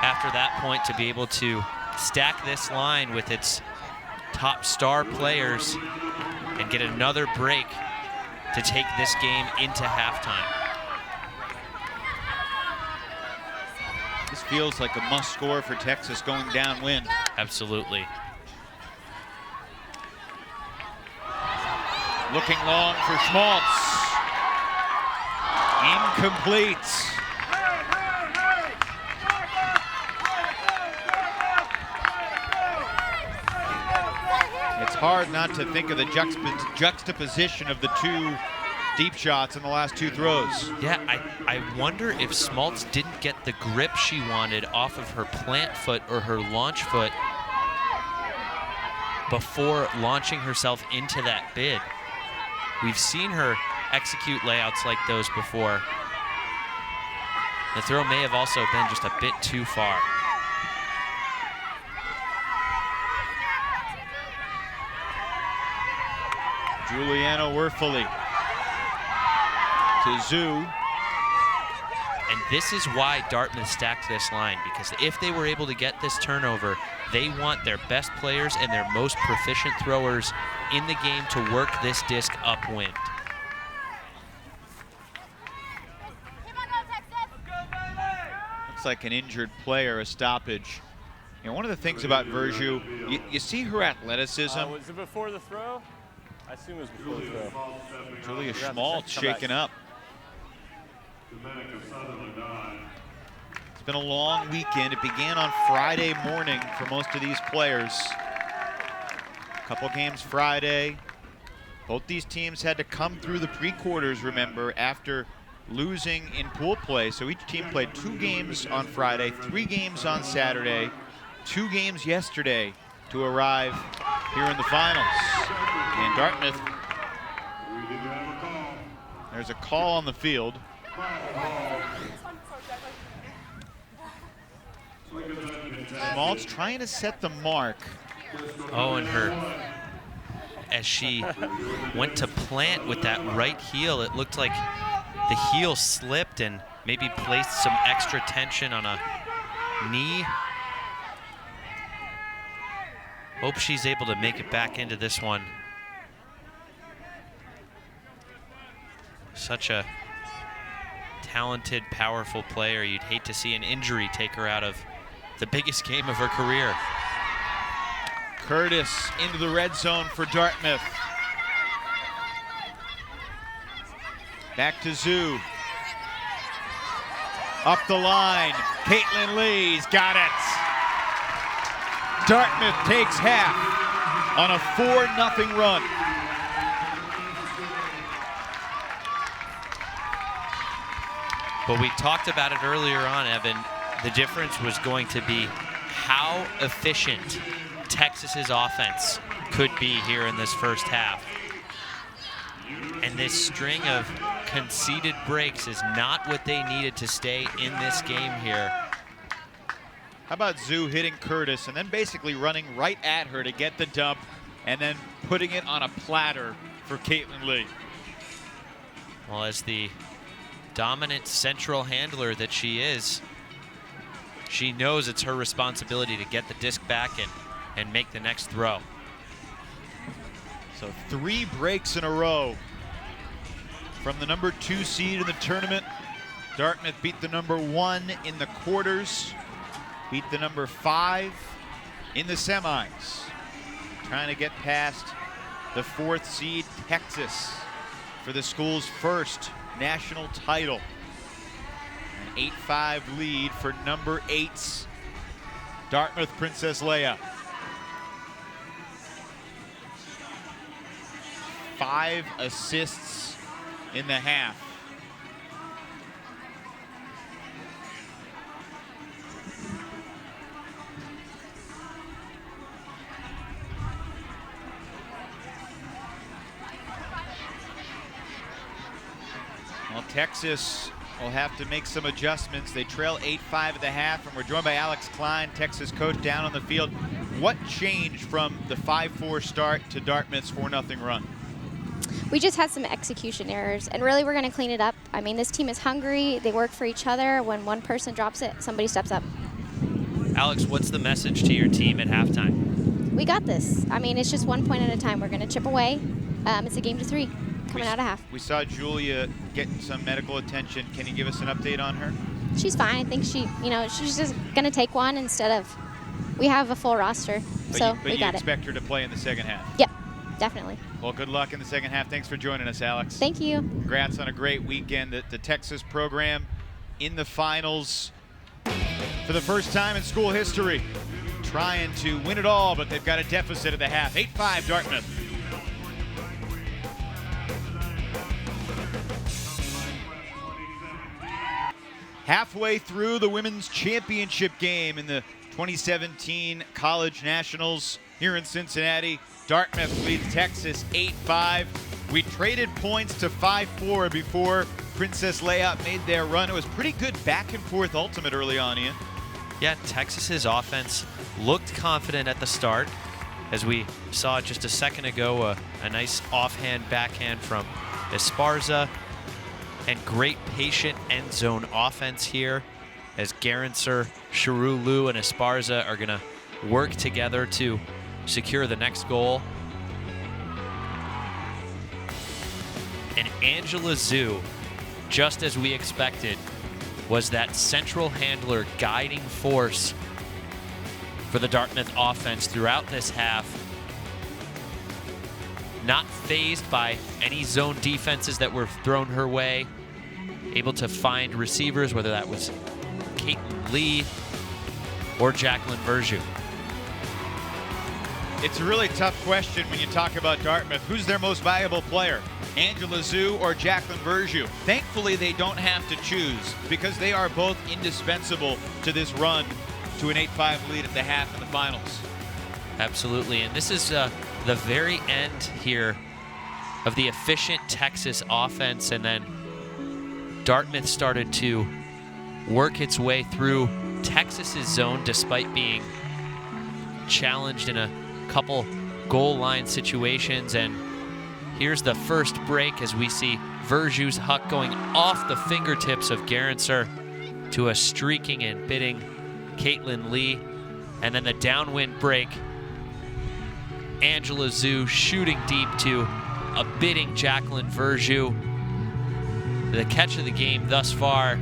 after that point to be able to stack this line with its top star players and get another break to take this game into halftime. This feels like a must score for Texas going downwind. Absolutely. Looking long for Schmaltz. Incomplete. It's hard not to think of the juxtaposition of the two deep shots in the last two throws. Yeah, I wonder if Schmaltz didn't get the grip she wanted off of her plant foot or her launch foot before launching herself into that bid. We've seen her execute layouts like those before. The throw may have also been just a bit too far. Juliana Werfeli to Zoo. And this is why Dartmouth stacked this line, because if they were able to get this turnover, they want their best players and their most proficient throwers in the game to work this disc upwind. Looks like an injured player, a stoppage. You know, one of the things about Virtue, you see her athleticism. Was it before the throw? I assume it was before the throw. Julia Schmaltz shaken up. It's been a long weekend. It began on Friday morning for most of these players. A couple games Friday. Both these teams had to come through the pre-quarters, remember, after losing in pool play. So each team played 2 games on Friday, 3 games on Saturday, 2 games yesterday to arrive here in the finals. And Dartmouth, there's a call on the field. Schmaltz trying to set the mark. Oh, and as she went to plant with that right heel, it looked like the heel slipped and maybe placed some extra tension on a knee. Hope she's able to make it back into this one. Such a talented, powerful player. You'd hate to see an injury take her out of the biggest game of her career. Curtis into the red zone for Dartmouth. Back to Zoo. Up the line. Caitlin Lee's got it. Dartmouth takes half on a 4-0 run. But we talked about it earlier on, Evan. The difference was going to be how efficient Texas's offense could be here in this first half. And this string of conceded breaks is not what they needed to stay in this game here. How about Zoo hitting Curtis and then basically running right at her to get the dump and then putting it on a platter for Jacqueline Lee. Well, as the dominant central handler that she is, she knows it's her responsibility to get the disc back and make the next throw. So 3 breaks in a row from the number 2 seed in the tournament. Dartmouth beat the number 1 in the quarters, beat the number 5 in the semis. Trying to get past the 4th seed Texas for the school's first national title. An 8-5 lead for number 8's Dartmouth Princess Leia. 5 assists in the half. Well, Texas will have to make some adjustments. They trail 8-5 at the half, and we're joined by Alex Klein, Texas coach, down on the field. What changed from the 5-4 start to Dartmouth's 4-0 run? We just had some execution errors, and really we're going to clean it up. I mean, this team is hungry. They work for each other. When one person drops it, somebody steps up. Alex, what's the message to your team at halftime? We got this. I mean, it's just 1 point at a time. We're going to chip away. It's a game to 3 coming out of half. We saw Julia getting some medical attention. Can you give us an update on her? She's fine. I think she's just going to take one instead of, we have a full roster, so we got it. But you expect her to play in the second half? Yep, definitely. Well, good luck in the second half. Thanks for joining us, Alex. Thank you. Congrats on a great weekend. The Texas program in the finals for the first time in school history. Trying to win it all, but they've got a deficit at the half. 8-5 Dartmouth. Halfway through the women's championship game in the 2017 College Nationals here in Cincinnati, Dartmouth leads Texas 8-5. We traded points to 5-4 before Princess Leia made their run. It was pretty good back and forth ultimate early on, Ian. Yeah, Texas's offense looked confident at the start. As we saw just a second ago, a nice offhand backhand from Esparza. And great patient end zone offense here as Garancer, Charulu, and Esparza are going to work together to secure the next goal. And Angela Zhu, just as we expected, was that central handler guiding force for the Dartmouth offense throughout this half. Not fazed by any zone defenses that were thrown her way. Able to find receivers, whether that was Jacqueline Lee or Jaclyn Virtue. It's a really tough question when you talk about Dartmouth. Who's their most valuable player? Angela Zhu or Jaclyn Virtue? Thankfully, they don't have to choose because they are both indispensable to this run to an 8-5 lead at the half in the finals. Absolutely, and this is the very end here of the efficient Texas offense, and then Dartmouth started to work its way through Texas's zone despite being challenged in a couple goal line situations. And here's the first break as we see Virtue's huck going off the fingertips of Garancer to a streaking and bidding Jacqueline Lee. And then the downwind break, Angela Zhu shooting deep to a bidding Jaclyn Virtue. The catch of the game thus far.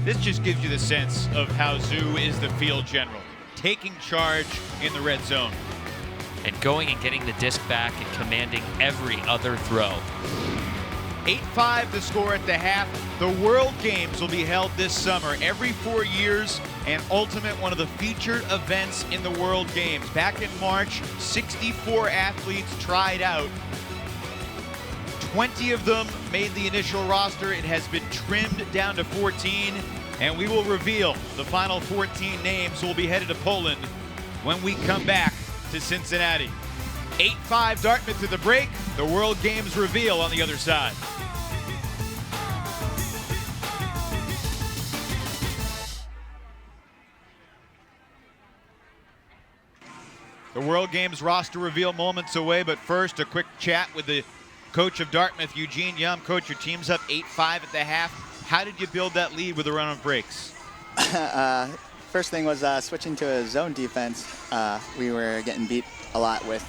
This just gives you the sense of how Zhu is the field general, taking charge in the red zone. And going and getting the disc back and commanding every other throw. 8-5 the score at the half. The World Games will be held this summer, every 4 years, and Ultimate, one of the featured events in the World Games. Back in March, 64 athletes tried out. 20 of them made the initial roster. It has been trimmed down to 14, and we will reveal the final 14 names who will be headed to Poland when we come back to Cincinnati. 8-5 Dartmouth to the break. The World Games reveal on the other side. The World Games roster reveal moments away, but first a quick chat with the coach of Dartmouth, Eugene Yum. Coach, your team's up 8-5 at the half. How did you build that lead with a run of breaks? First thing was switching to a zone defense. We were getting beat a lot with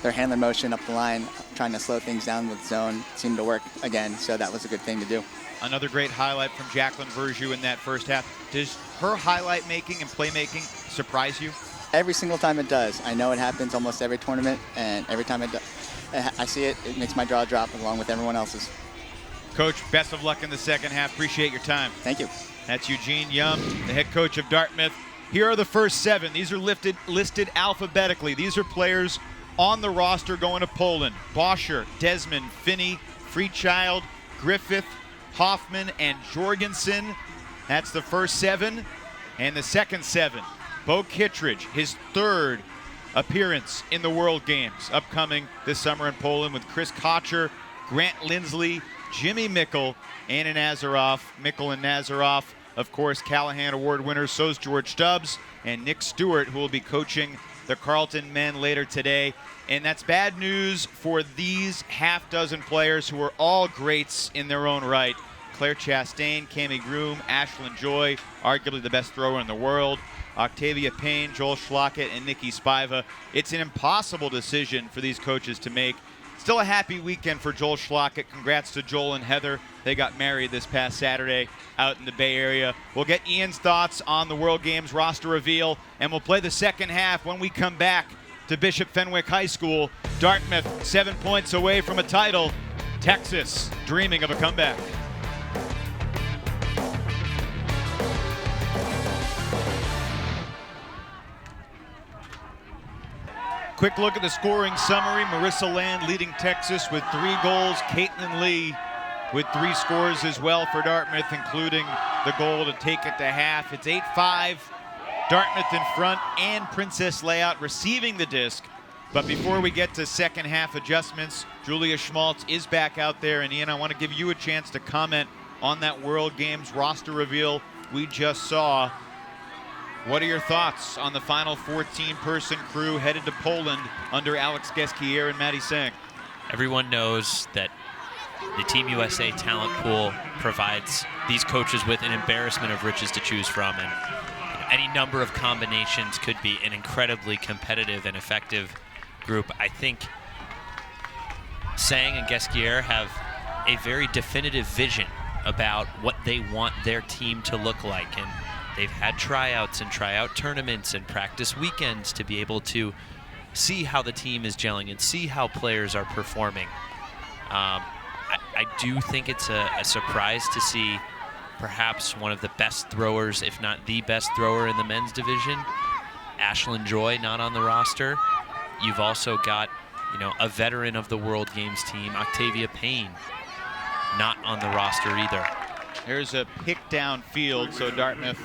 their handler motion up the line, trying to slow things down with zone. Seemed to work again, so that was a good thing to do. Another great highlight from Jaclyn Virtue in that first half. Does her highlight making and playmaking surprise you? Every single time it does. I know it happens almost every tournament, and every time I see it, it makes my jaw drop along with everyone else's. Coach, best of luck in the second half. Appreciate your time. Thank you. That's Eugene Yum, the head coach of Dartmouth. Here are the first 7. These are listed alphabetically. These are players on the roster going to Poland. Boscher, Desmond, Finney, Freechild, Griffith, Hoffman, and Jorgensen. That's the first 7. And the second 7, Bo Kittredge, his 3rd appearance in the World Games, upcoming this summer in Poland with Chris Kocher, Grant Lindsley, Jimmy Mickle, Anna Nazaroff. Mickle and Nazaroff, of course, Callahan Award winners. So's George Stubbs and Nick Stewart, who will be coaching the Carleton men later today. And that's bad news for these half-dozen players who are all greats in their own right. Claire Chastain, Cammie Groom, Ashlyn Joy, arguably the best thrower in the world, Octavia Payne, Joel Schlockett, and Nikki Spiva. It's an impossible decision for these coaches to make. Still a happy weekend for Joel Schlockett. Congrats to Joel and Heather. They got married this past Saturday out in the Bay Area. We'll get Ian's thoughts on the World Games roster reveal, and we'll play the second half when we come back to Bishop Fenwick High School. Dartmouth 7 points away from a title. Texas dreaming of a comeback. Quick look at the scoring summary. Marissa Land leading Texas with 3 goals. Caitlin Lee with 3 scores as well for Dartmouth, including the goal to take it to half. It's 8-5. Dartmouth in front, and Princess Layout receiving the disc. But before we get to second half adjustments, Julia Schmaltz is back out there. And Ian, I want to give you a chance to comment on that World Games roster reveal we just saw. What are your thoughts on the final 14-person crew headed to Poland under Alex Gesquier and Maddie Sang? Everyone knows that the Team USA talent pool provides these coaches with an embarrassment of riches to choose from, and any number of combinations could be an incredibly competitive and effective group. I think Sang and Gesquier have a very definitive vision about what they want their team to look like, and they've had tryouts and tryout tournaments and practice weekends to be able to see how the team is gelling and see how players are performing. I do think it's a surprise to see perhaps one of the best throwers, if not the best thrower in the men's division, Ashlyn Joy, not on the roster. You've also got, a veteran of the World Games team, Octavia Payne, not on the roster either. There's a pick down field, so Dartmouth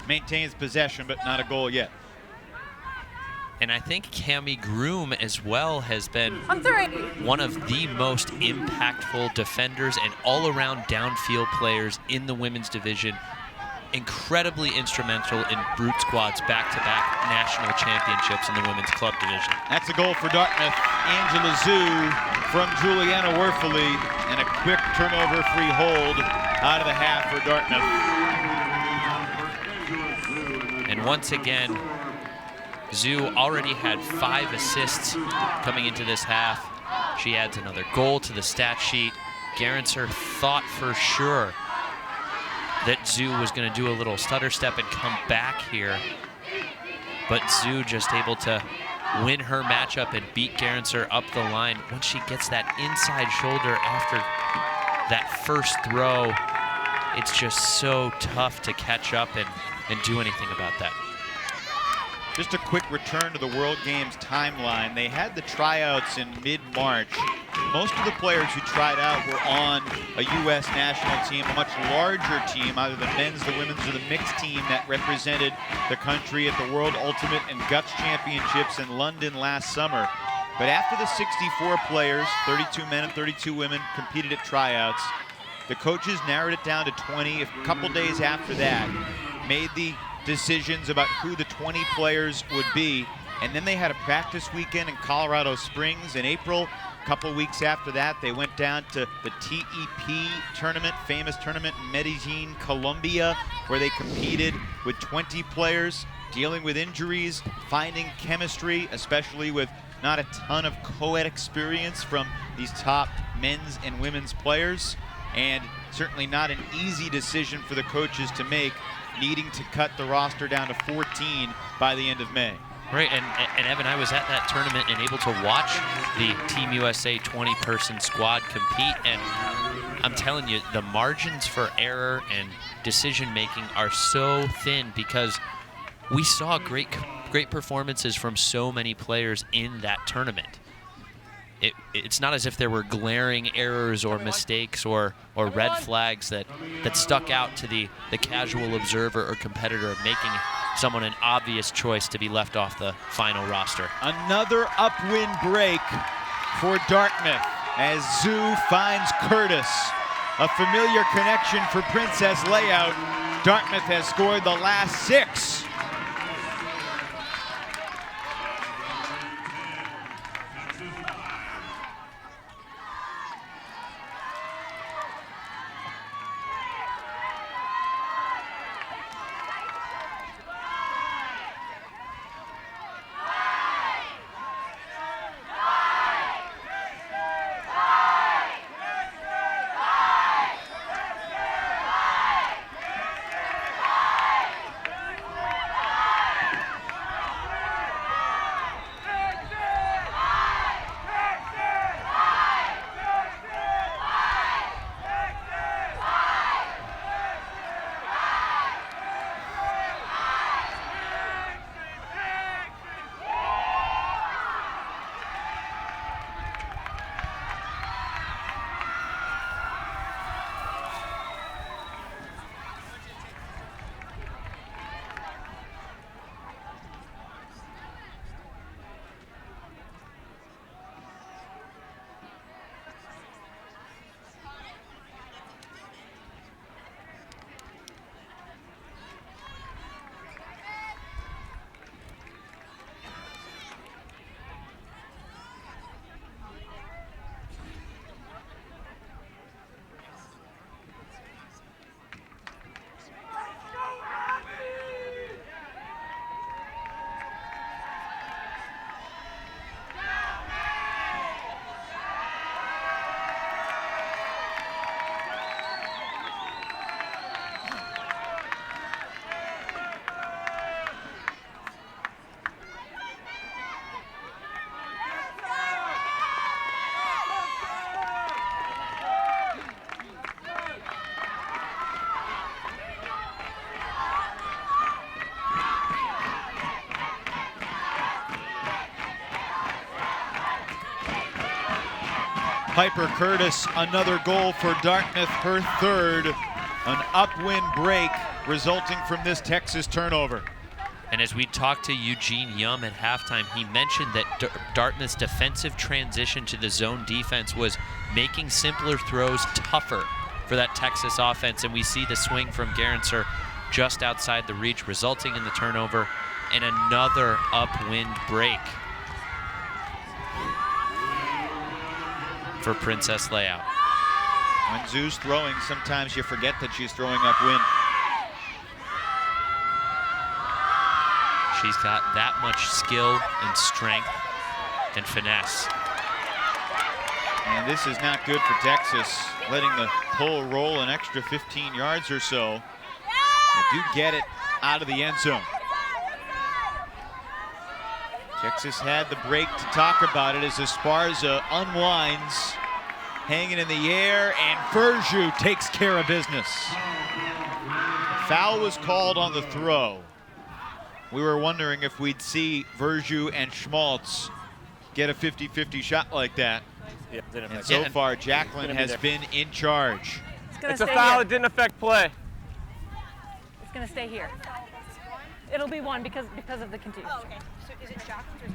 maintains possession, but not a goal yet. And I think Cammie Groom as well has been one of the most impactful defenders and all-around downfield players in the women's division. Incredibly instrumental in Brute Squad's back-to-back national championships in the women's club division. That's a goal for Dartmouth. Angela Zhu from Juliana Werfeli, and a quick turnover-free hold out of the half for Dartmouth. And once again, Zhu already had 5 assists coming into this half. She adds another goal to the stat sheet. Garancer thought for sure that Zhu was going to do a little stutter step and come back here. But Zhu just able to win her matchup and beat Garancer up the line once she gets that inside shoulder after that first throw, it's just so tough to catch up and do anything about that. Just a quick return to the World Games timeline. They had the tryouts in mid-March. Most of the players who tried out were on a U.S. national team, a much larger team, either the men's, the women's, or the mixed team that represented the country at the World Ultimate and Guts Championships in London last summer. But after the 64 players, 32 men and 32 women, competed at tryouts, the coaches narrowed it down to 20. A couple days after that, made the decisions about who the 20 players would be, and then they had a practice weekend in Colorado Springs in April. A couple weeks after that, they went down to the TEP tournament, famous tournament in Medellin, Colombia, where they competed with 20 players, dealing with injuries, finding chemistry, especially with not a ton of co-ed experience from these top men's and women's players, and certainly not an easy decision for the coaches to make, needing to cut the roster down to 14 by the end of May. Right, and Evan, I was at that tournament and able to watch the Team USA 20-person squad compete, and I'm telling you, the margins for error and decision-making are so thin because we saw great performances from so many players in that tournament. It's not as if there were glaring errors or mistakes or red flags that stuck out to the casual observer or competitor, making someone an obvious choice to be left off the final roster. Another upwind break for Dartmouth as Zoo finds Curtis. A familiar connection for Princess Layout. Dartmouth has scored the last 6. Piper Curtis, another goal for Dartmouth, her third. An upwind break resulting from this Texas turnover. And as we talked to Eugene Yum at halftime, he mentioned that Dartmouth's defensive transition to the zone defense was making simpler throws tougher for that Texas offense. And we see the swing from Garanser just outside the reach, resulting in the turnover and another upwind break for Princess Layout. When Zoo's throwing, sometimes you forget that she's throwing upwind. She's got that much skill and strength and finesse. And this is not good for Texas, letting the pull roll an extra 15 yards or so. They do get it out of the end zone. Texas had the break to talk about it as Esparza unwinds hanging in the air, and Virtue takes care of business. Foul was called on the throw. We were wondering if we'd see Virtue and Schmaltz get a 50-50 shot like that. Yeah, and so far, Jacqueline has been in charge. It's a foul. It didn't affect play. It's going to stay here. It'll be one because of the continue. Oh, okay. So is it Jacqueline's or is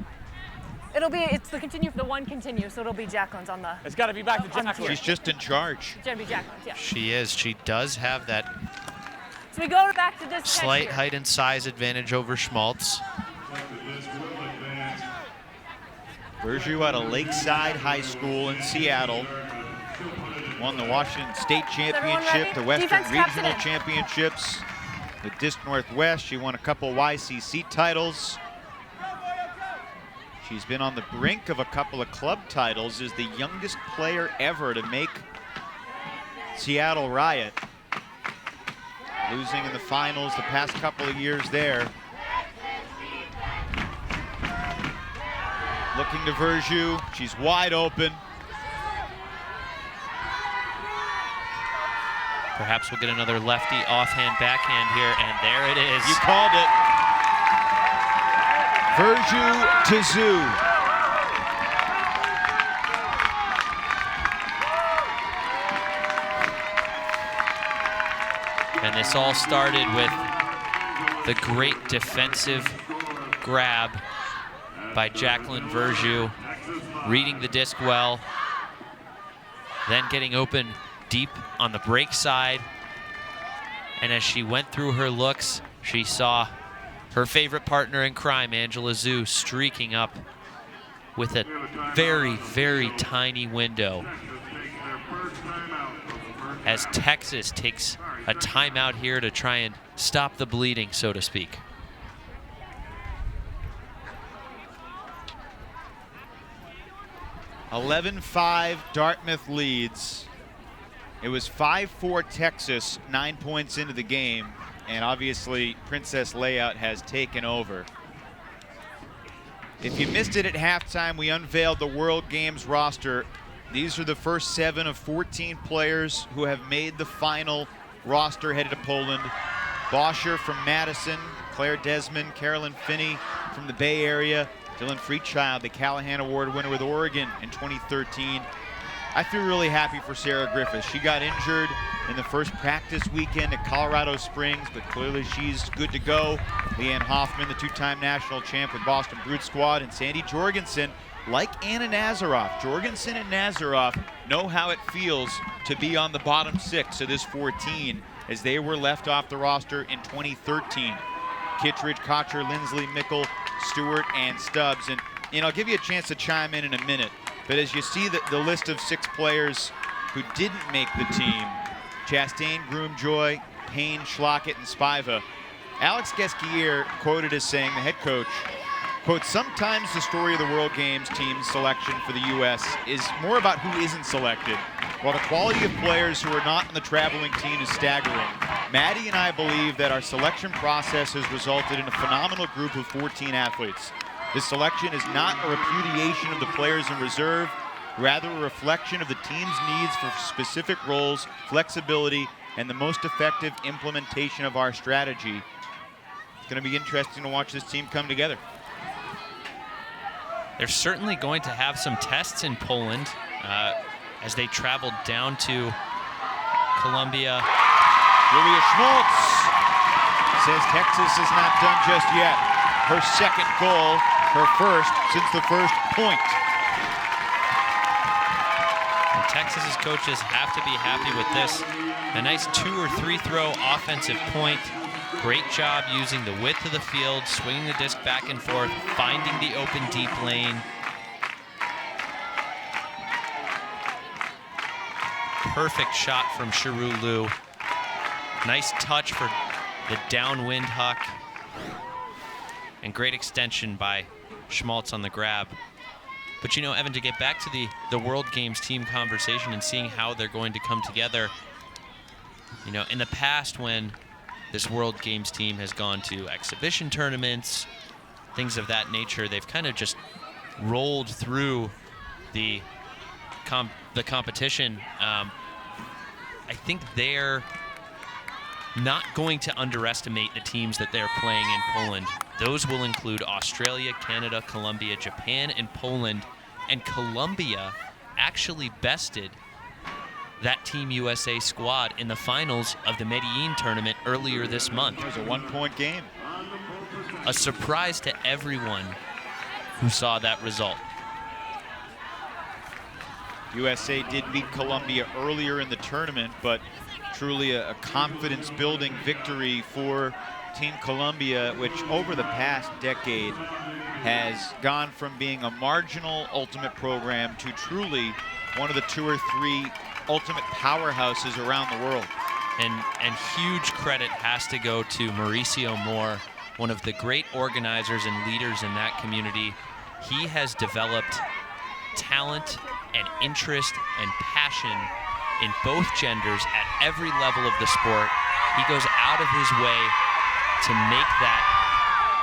mine? It's the continue, the one continue, so it'll be Jacqueline's on the. It's got to be back to Jacqueline. She's just in charge. It's going to be Jacqueline's, yeah. She is. She does have that So we go back to this slight height and size advantage over Schmaltz. Virtue out of Lakeside High School in Seattle. Won the Washington State Championship, the Western Regional Championships, the Disc Northwest. She won a couple YCC titles. She's been on the brink of a couple of club titles, is the youngest player ever to make Seattle riot. Losing in the finals the past couple of years there. Looking to Virtue, she's wide open. Perhaps we'll get another lefty offhand backhand here, and there it is. You called it. Virtue to Zoo. And this all started with the great defensive grab by Jaclyn Virtue, reading the disc well, then getting open deep on the break side. And as she went through her looks, she saw her favorite partner in crime, Angela Zhu, streaking up with a very, very tiny window as Texas takes a timeout here to try and stop the bleeding, so to speak. (11-5) Dartmouth leads. It was 5-4 Texas, 9 points into the game, and obviously Princess Layout has taken over. If you missed it at halftime, we unveiled the World Games roster. These are the first 7 of 14 players who have made the final roster headed to Poland. Boscher from Madison, Claire Desmond, Carolyn Finney from the Bay Area, Dylan Freechild, the Callahan Award winner with Oregon in 2013. I feel really happy for Sarah Griffiths. She got injured in the first practice weekend at Colorado Springs, but clearly she's good to go. Leanne Hoffman, the two-time national champ with Boston Brute Squad, and Sandy Jorgensen, like Anna Nazaroff. Jorgensen and Nazaroff know how it feels to be on the bottom 6 of this 14, as they were left off the roster in 2013. Kittredge, Kocher, Lindsley, Mickle, Stewart, and Stubbs. And I'll give you a chance to chime in a minute. But as you see the list of 6 players who didn't make the team, Chastain, Groom-Joy, Payne, Schlockett, and Spiva, Alex Gesquier quoted as saying, the head coach, quote, "Sometimes the story of the World Games team's selection for the U.S. is more about who isn't selected, while the quality of players who are not on the traveling team is staggering. Maddie and I believe that our selection process has resulted in a phenomenal group of 14 athletes. This selection is not a repudiation of the players in reserve, rather a reflection of the team's needs for specific roles, flexibility, and the most effective implementation of our strategy." It's going to be interesting to watch this team come together. They're certainly going to have some tests in Poland as they traveled down to Columbia. Julia Schmaltz says Texas is not done just yet. Her second goal, her first since the first point. And Texas's coaches have to be happy with this. A nice 2 or 3 throw offensive point. Great job using the width of the field, swinging the disc back and forth, finding the open deep lane. Perfect shot from Shiru Liu. Nice touch for the downwind huck. And great extension by Schmaltz on the grab. But you know, Evan, to get back to the World Games team conversation and seeing how they're going to come together, you know, in the past when this World Games team has gone to exhibition tournaments, things of that nature, they've kind of just rolled through the the competition, I think they're not going to underestimate the teams that they're playing in Poland. Those will include Australia, Canada, Colombia, Japan, and Poland. And Colombia actually bested that Team USA squad in the finals of the Medellin tournament earlier this month. It was a 1-point game. A surprise to everyone who saw that result. USA did beat Colombia earlier in the tournament, but truly a confidence-building victory for Team Colombia, which over the past decade has gone from being a marginal ultimate program to truly one of the 2 or 3 ultimate powerhouses around the world. And huge credit has to go to Mauricio Moore, one of the great organizers and leaders in that community. He has developed talent and interest and passion in both genders at every level of the sport. He goes out of his way to make that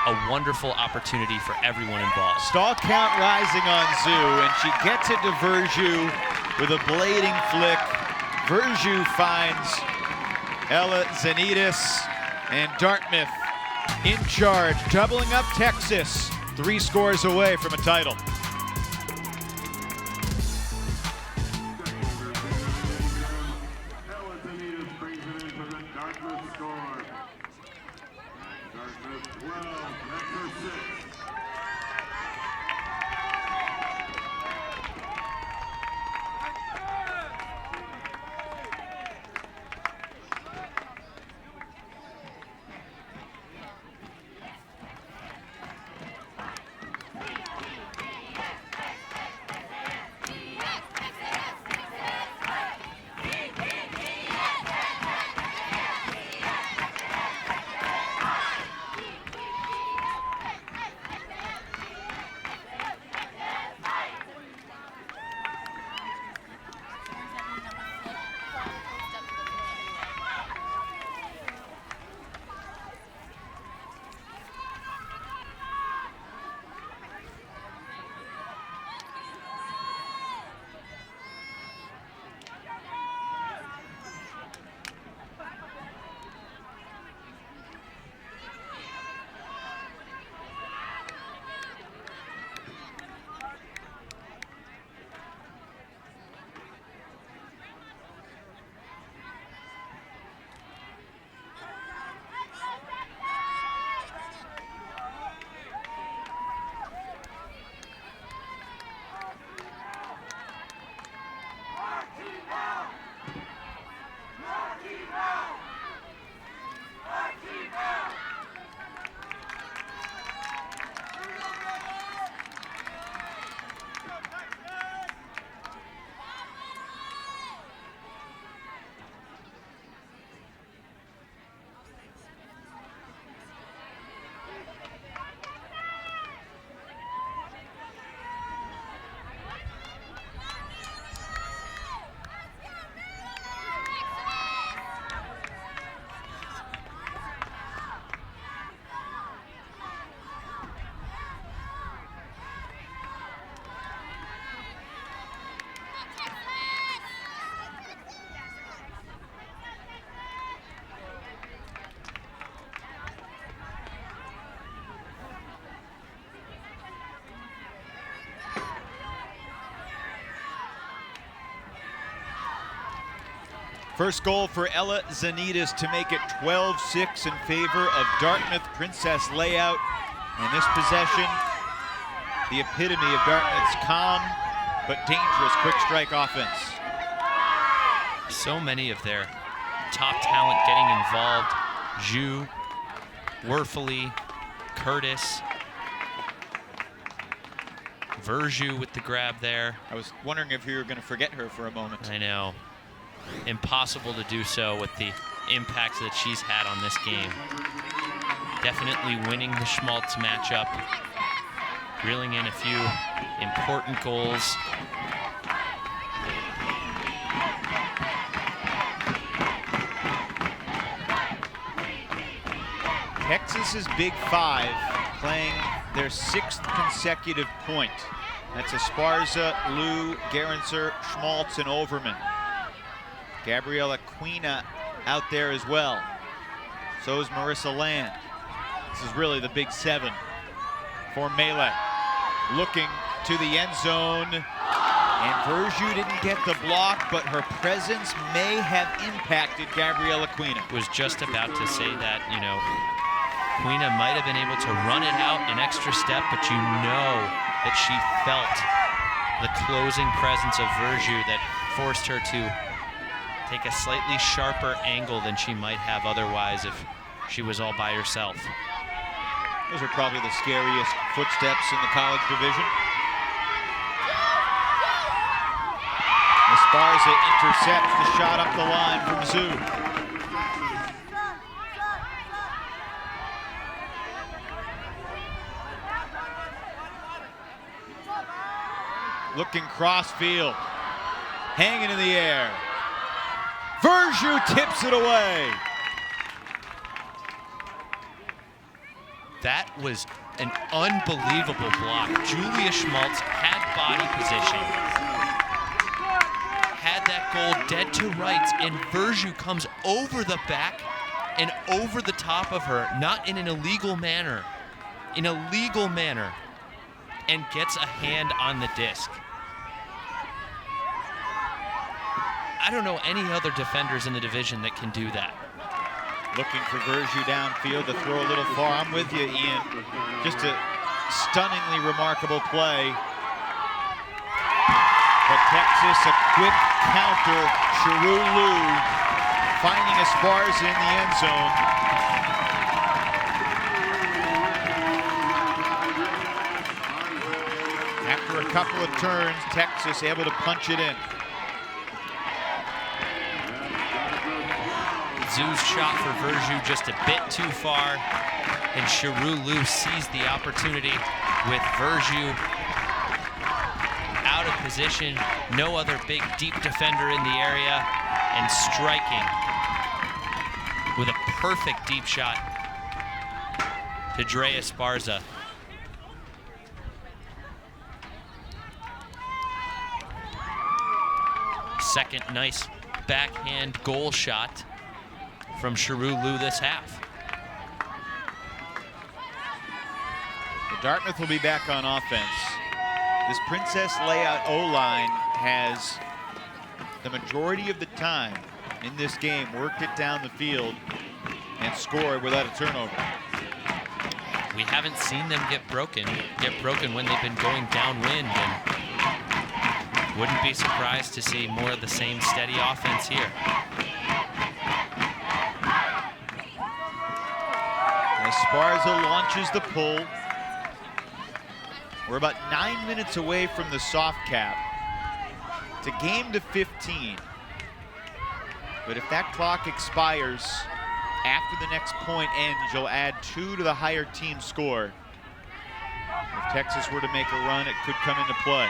a wonderful opportunity for everyone involved. Stall count rising on Zoo, and she gets it to Virtue with a blading flick. Virtue finds Ella Zanitas, and Dartmouth in charge, doubling up Texas, 3 scores away from a title. Ella Zanitas brings it in for the Dartmouth score. Dartmouth 12, that's her 6. First goal for Ella Zanitas to make it 12-6 in favor of Dartmouth. Princess layout. And this possession, the epitome of Dartmouth's calm but dangerous quick strike offense. So many of their top talent getting involved. Zhu, Werfeli, Curtis, Virtue with the grab there. I was wondering if you were going to forget her for a moment. I know. Impossible to do so with the impact that she's had on this game. Definitely winning the Schmaltz matchup, reeling in a few important goals. Texas's Big Five playing their 6th consecutive point. That's Esparza, Liu, Gerenser, Schmaltz, and Overman. Gabriella Quina out there as well. So is Marissa Land. This is really the big 7 for Melee. Looking to the end zone, and Virtue didn't get the block, but her presence may have impacted Gabriella Quina. Was just about to say that, you know, Quina might have been able to run it out an extra step, but you know that she felt the closing presence of Virtue that forced her to take a slightly sharper angle than she might have otherwise if she was all by herself. Those are probably the scariest footsteps in the college division. Esparza intercepts the shot up the line from Zhu. Looking cross-field, hanging in the air. Virtue tips it away. That was an unbelievable block. Julia Schmaltz had body position, had that goal dead to rights, and Virtue comes over the back and over the top of her, not in an illegal manner, and gets a hand on the disc. I don't know any other defenders in the division that can do that. Looking for Virtue downfield to throw a little far. I'm with you, Ian. Just a stunningly remarkable play. But Texas, a quick counter. Cheru Liu finding Esparza in the end zone. After a couple of turns, Texas able to punch it in. Zhu's shot for Virtue just a bit too far, and Cheru Liu sees the opportunity with Virtue out of position, no other big deep defender in the area, and striking with a perfect deep shot to Dre Esparza. Second nice backhand goal shot from Cheru Liu this half. The Dartmouth will be back on offense. This Princess layout O-line has, the majority of the time in this game, worked it down the field and scored without a turnover. We haven't seen them get broken when they've been going downwind, and wouldn't be surprised to see more of the same steady offense here. Esparza launches the pull. We're about 9 minutes away from the soft cap. It's a game to 15. But if that clock expires after the next point ends, you'll add 2 to the higher team score. If Texas were to make a run, it could come into play.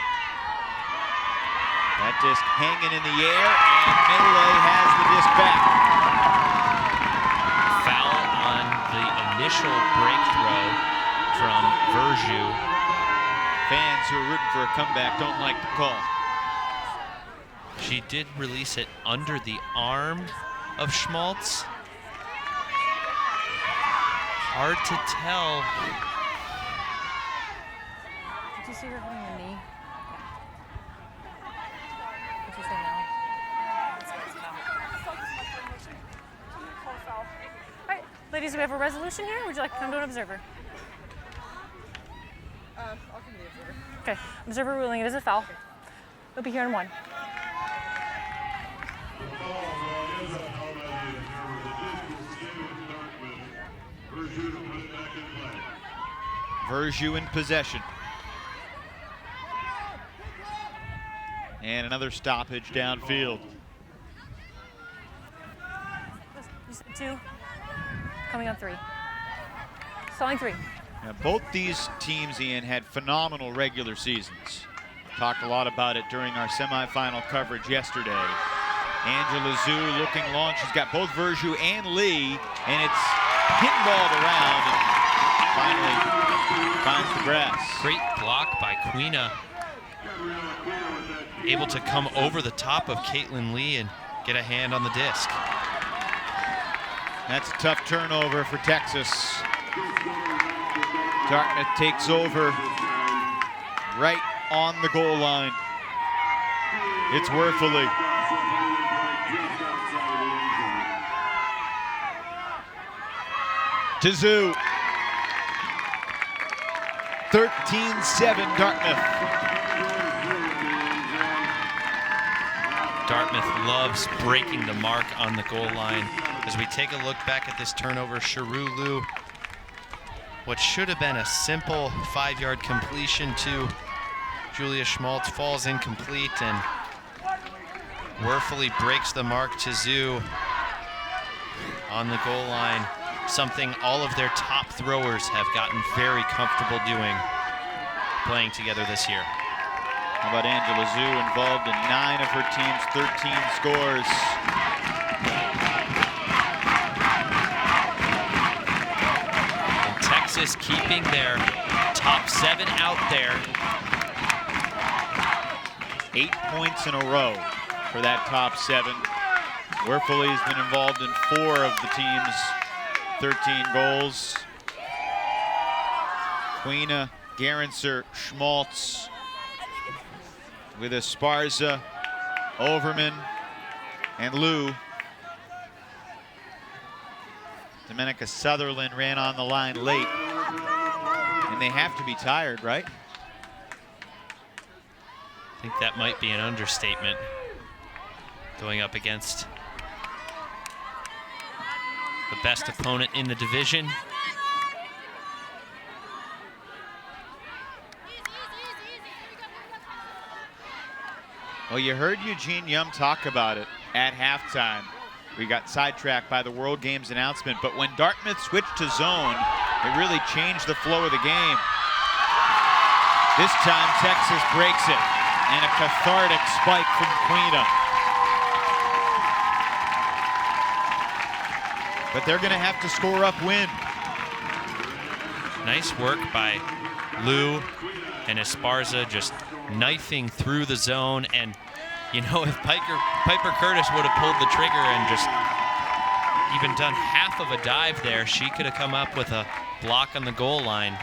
That disc hanging in the air, and Melee has the disc back. Initial breakthrow from Virtue. Fans who are rooting for a comeback don't like the call. She did release it under the arm of Schmaltz. Hard to tell. Did you see her hitting the knee? Did you say no? Ladies, do we have a resolution here? Would you like to come to an observer? I'll come to the observer. Okay, observer ruling it is a foul. It'll be here in 1. Virtue in possession. And another stoppage downfield. You said 2. Coming on 3. Stalling 3. Now, both these teams, Ian, had phenomenal regular seasons. Talked a lot about it during our semifinal coverage yesterday. Angela Zhu looking long. She's got both Virtue and Lee, and it's pinballed around and finally finds the grass. Great block by Quina able to come over the top of Caitlin Lee and get a hand on the disc. That's a tough turnover for Texas. Dartmouth takes over right on the goal line. It's Werfele. To Zoo. 13-7 Dartmouth. Dartmouth loves breaking the mark on the goal line. As we take a look back at this turnover, Cheru Liu, what should have been a simple 5-yard completion to Julia Schmaltz falls incomplete, and Werfele breaks the mark to Zoo on the goal line, something all of their top throwers have gotten very comfortable doing playing together this year. How about Angela Zhu, involved in 9 of her team's 13 scores. And Texas keeping their top 7 out there. 8 points in a row for that top 7. Werfele has been involved in 4 of the team's 13 goals. Queena, Gerenser, Schmaltz, with Esparza, Overman, and Liu. Domenica Sutherland ran on the line late. And they have to be tired, right? I think that might be an understatement, going up against the best opponent in the division. Well, you heard Eugene Yum talk about it at halftime. We got sidetracked by the World Games announcement, but when Dartmouth switched to zone, it really changed the flow of the game. This time, Texas breaks it, and a cathartic spike from Queena. But they're going to have to score upwind. Nice work by Liu and Esparza, just knifing through the zone. And, you know, if Piper Curtis would have pulled the trigger and just even done half of a dive there, she could have come up with a block on the goal line.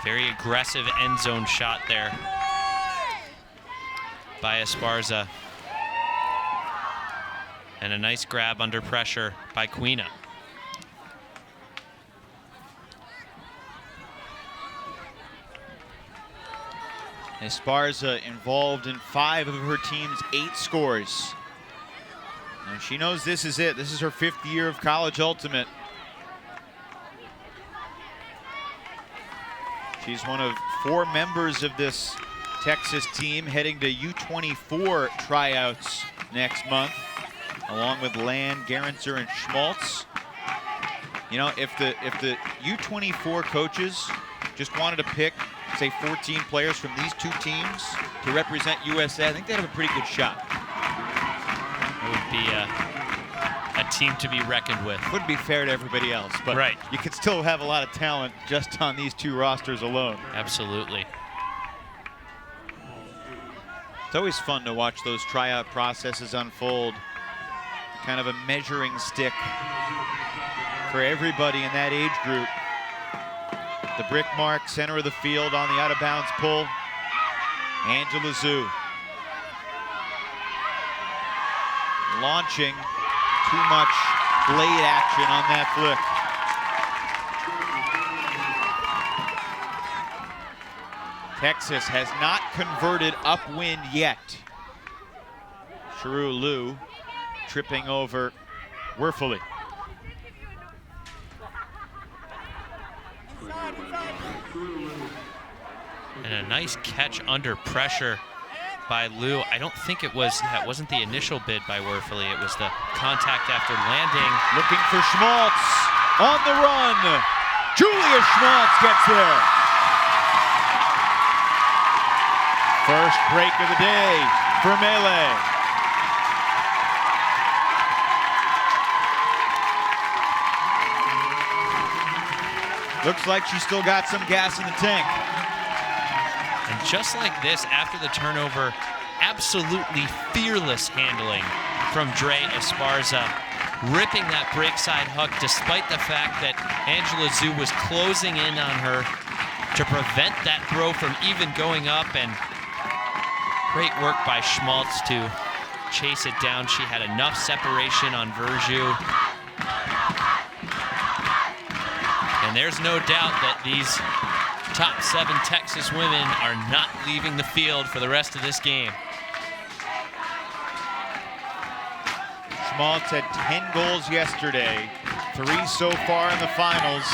Very aggressive end zone shot there by Esparza. And a nice grab under pressure by Queena. Esparza involved in 5 of her team's 8 scores. And she knows this is it. This is her 5th year of college ultimate. She's one of 4 members of this Texas team heading to U24 tryouts next month, along with Land, Gerenser, and Schmaltz. You know, if the U24 coaches just wanted to pick, say, 14 players from these 2 teams to represent USA, I think they'd have a pretty good shot. It would be a team to be reckoned with. Wouldn't be fair to everybody else, but right, you could still have a lot of talent just on these 2 rosters alone. Absolutely. It's always fun to watch those tryout processes unfold. Kind of a measuring stick for everybody in that age group. The brick mark, center of the field on the out-of-bounds pull. Angela Zhu. Launching, too much blade action on that flick. Texas has not converted upwind yet. Cheru Liu tripping over Werfele. And a nice catch under pressure by Liu. I don't think it was, it wasn't the initial bid by Werfele, it was the contact after landing. Looking for Schmaltz on the run. Julia Schmaltz gets there. First break of the day for Melee. Looks like she's still got some gas in the tank. And just like this, after the turnover, absolutely fearless handling from Dre Esparza, ripping that break side hook despite the fact that Angela Zhu was closing in on her to prevent that throw from even going up. And great work by Schmaltz to chase it down. She had enough separation on Virtue. And there's no doubt that these top 7 Texas women are not leaving the field for the rest of this game. Schmaltz had 10 goals yesterday, 3 so far in the finals.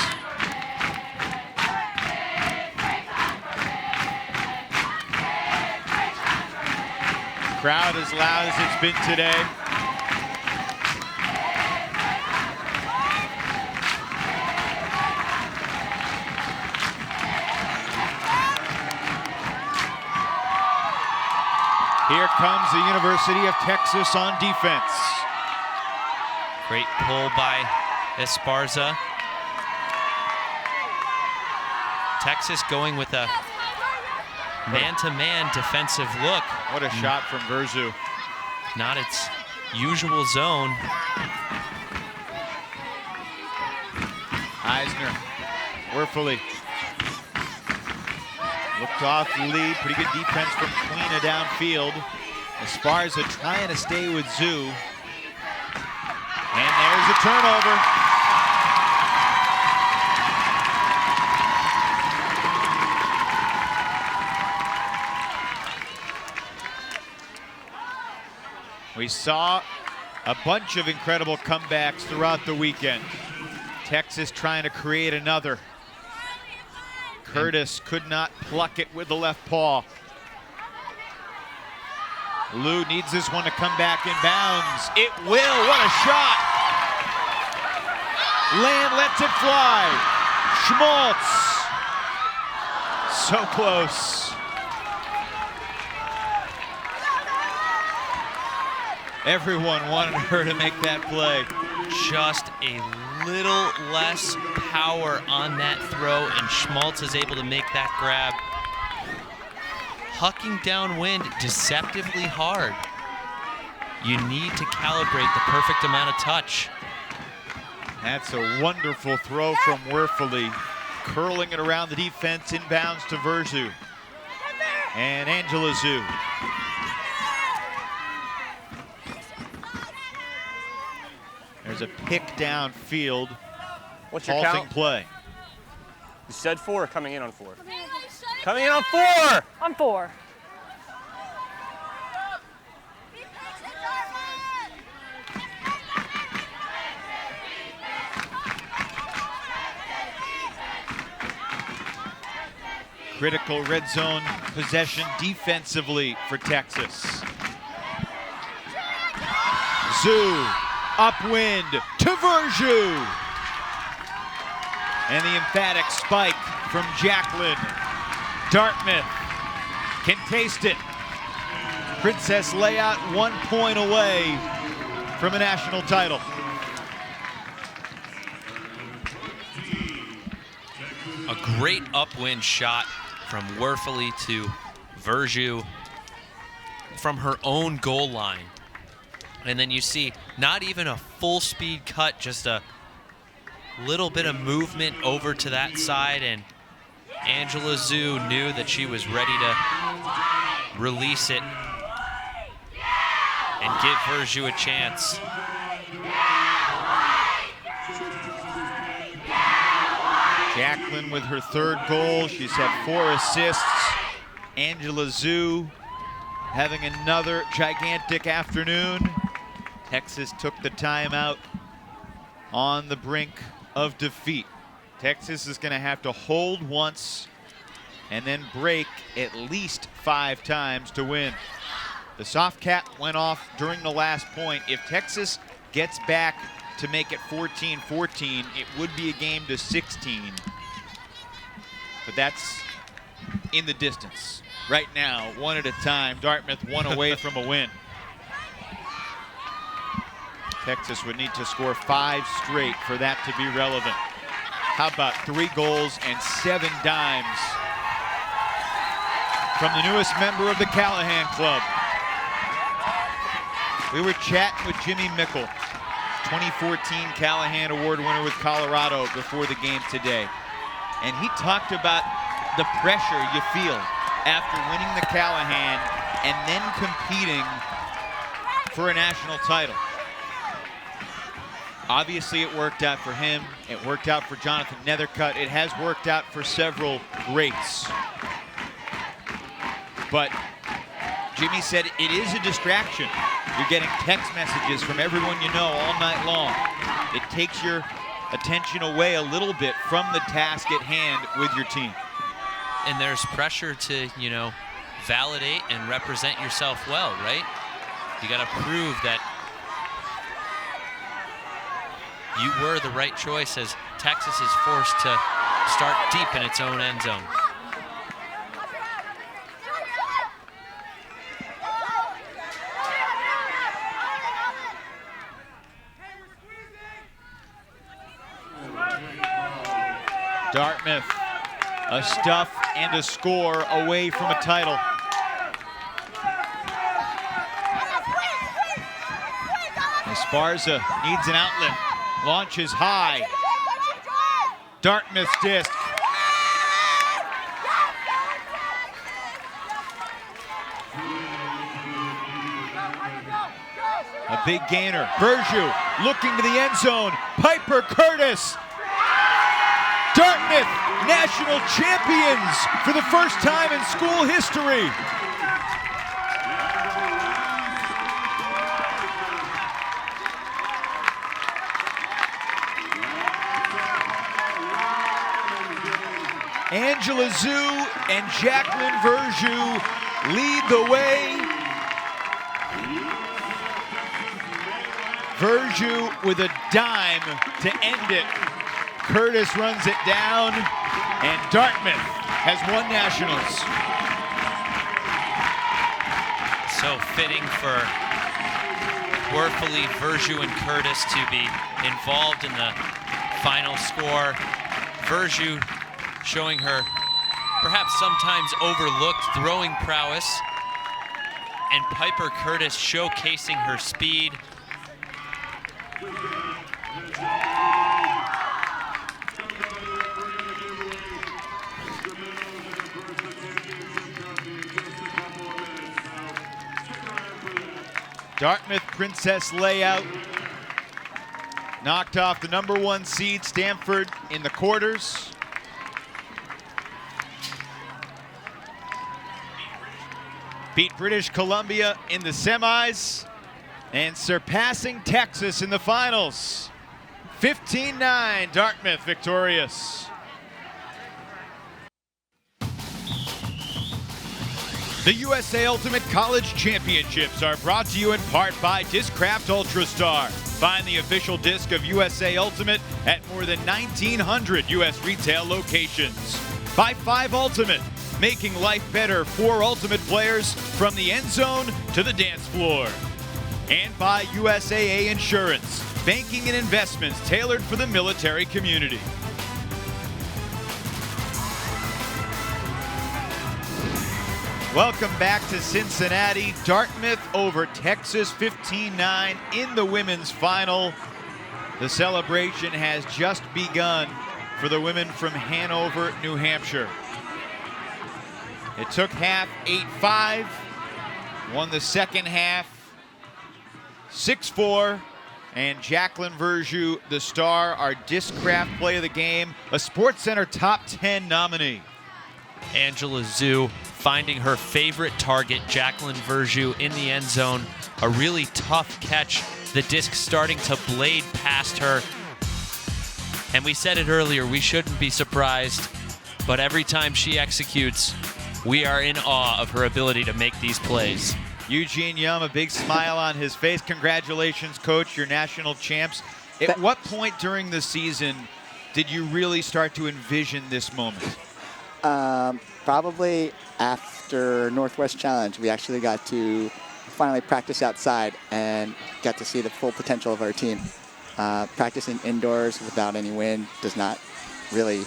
Crowd as loud as it's been today. Here comes the University of Texas on defense. Great pull by Esparza. Texas going with a man-to-man defensive look. What a shot from Virtue. Not its usual zone. Eisner, Werfele. Looked off the lead, pretty good defense from Quina downfield. Esparza trying to stay with Zhu. And there's a turnover. We saw a bunch of incredible comebacks throughout the weekend. Texas trying to create another. Curtis could not pluck it with the left paw. Lou needs this one to come back in bounds. It will, what a shot! Land lets it fly. Schmaltz, so close. Everyone wanted her to make that play. Just a little less power on that throw, and Schmaltz is able to make that grab. Hucking downwind deceptively hard. You need to calibrate the perfect amount of touch. That's a wonderful throw from Werfele, curling it around the defense, inbounds to Virtue. And Angela Zhu. There's a pick downfield. What's your halting count? Play. You said 4 or coming in on 4? Coming in on 4! On 4. Critical red zone possession defensively for Texas. Zhu, upwind to Virtue. And the emphatic spike from Jacqueline. Dartmouth can taste it. Princess layout 1 point away from a national title. A great upwind shot from Werfele to Virtue from her own goal line. And then you see not even a full speed cut, just a little bit of movement over to that side, and Angela Zhu knew that she was ready to release it and give Virtue a chance. Jacqueline with her 3rd goal. She's had 4 assists. Angela Zhu having another gigantic afternoon. Texas took the timeout on the brink of defeat. Texas is going to have to hold once and then break at least 5 times to win. The soft cap went off during the last point. If Texas gets back to make it 14-14, it would be a game to 16. But that's in the distance. Right now, 1 at a time. Dartmouth 1 away from a win. Texas would need to score 5 straight for that to be relevant. How about 3 goals and 7 dimes from the newest member of the Callahan Club. We were chatting with Jimmy Mickle, 2014 Callahan Award winner with Colorado, before the game today. And he talked about the pressure you feel after winning the Callahan and then competing for a national title. Obviously, it worked out for him. It worked out for Jonathan Nethercutt. It has worked out for several greats. But Jimmy said it is a distraction. You're getting text messages from everyone you know all night long. It takes your attention away a little bit from the task at hand with your team. And there's pressure to, you know, validate and represent yourself well, right? You got to prove that you were the right choice as Texas is forced to start deep in its own end zone. Dartmouth, a stuff and a score away from a title. Esparza needs an outlet, launches high. Dartmouth's disc. A big gainer. Virtue looking to the end zone. Piper Curtis. Dartmouth, national champions for the first time in school history. Angela Zhu and Jaclyn Virtue lead the way. Virtue with a dime to end it. Curtis runs it down, and Dartmouth has won nationals. So fitting for Werfele, Virtue, and Curtis to be involved in the final score. Virtue showing her perhaps sometimes overlooked throwing prowess, and Piper Curtis showcasing her speed. Dartmouth Princess layout knocked off the #1 seed Stanford in the quarters. Beat British Columbia in the semis and surpassing Texas in the finals. 15-9, Dartmouth victorious. The USA Ultimate College Championships are brought to you in part by Discraft Ultrastar. Find the official disc of USA Ultimate at more than 1,900 U.S. retail locations. By 5 Ultimate, making life better for Ultimate players from the end zone to the dance floor. And by USAA Insurance, banking and investments tailored for the military community. Welcome back to Cincinnati. Dartmouth over Texas 15-9 in the women's final. The celebration has just begun for the women from Hanover, New Hampshire. It took half 8-5, won the second half 6-4, and Jaclyn Virtue, the star, our Discraft play of the game, a SportsCenter top 10 nominee. Angela Zhu finding her favorite target, Jaclyn Virtue, in the end zone. A really tough catch. The disc starting to blade past her. And we said it earlier, we shouldn't be surprised, but every time she executes, we are in awe of her ability to make these plays. Eugene Yum, a big smile on his face. Congratulations, Coach, you're national champs. At what point during the season did you really start to envision this moment? Probably after Northwest Challenge. We actually got to finally practice outside and got to see the full potential of our team. Practicing indoors without any wind does not really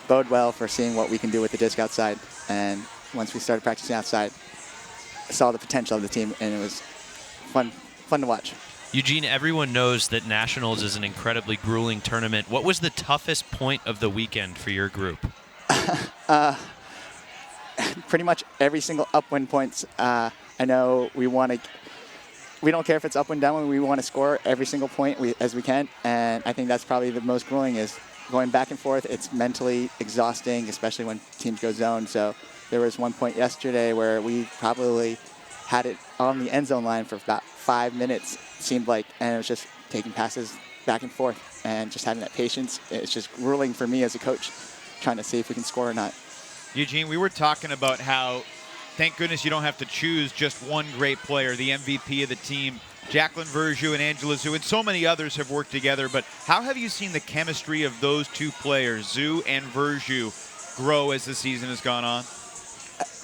bode well for seeing what we can do with the disc outside. And once we started practicing outside, I saw the potential of the team, and it was fun to watch. Eugene, everyone knows that Nationals is an incredibly grueling tournament. What was the toughest point of the weekend for your group? Pretty much every single upwind points. I know we don't care if it's upwind, downwind. We want to score every single point as we can, and I think that's probably the most grueling, is going back and forth. It's mentally exhausting, especially when teams go zone. So there was one point yesterday where we probably had it on the end zone line for about 5 minutes, seemed like, and it was just taking passes back and forth and just having that patience. It's just grueling for me as a coach, trying to see if we can score or not. Eugene, we were talking about how, thank goodness you don't have to choose just one great player, the MVP of the team. Jaclyn Virtue and Angela Zhu and so many others have worked together, but how have you seen the chemistry of those two players, Zhu and Virtue, grow as the season has gone on?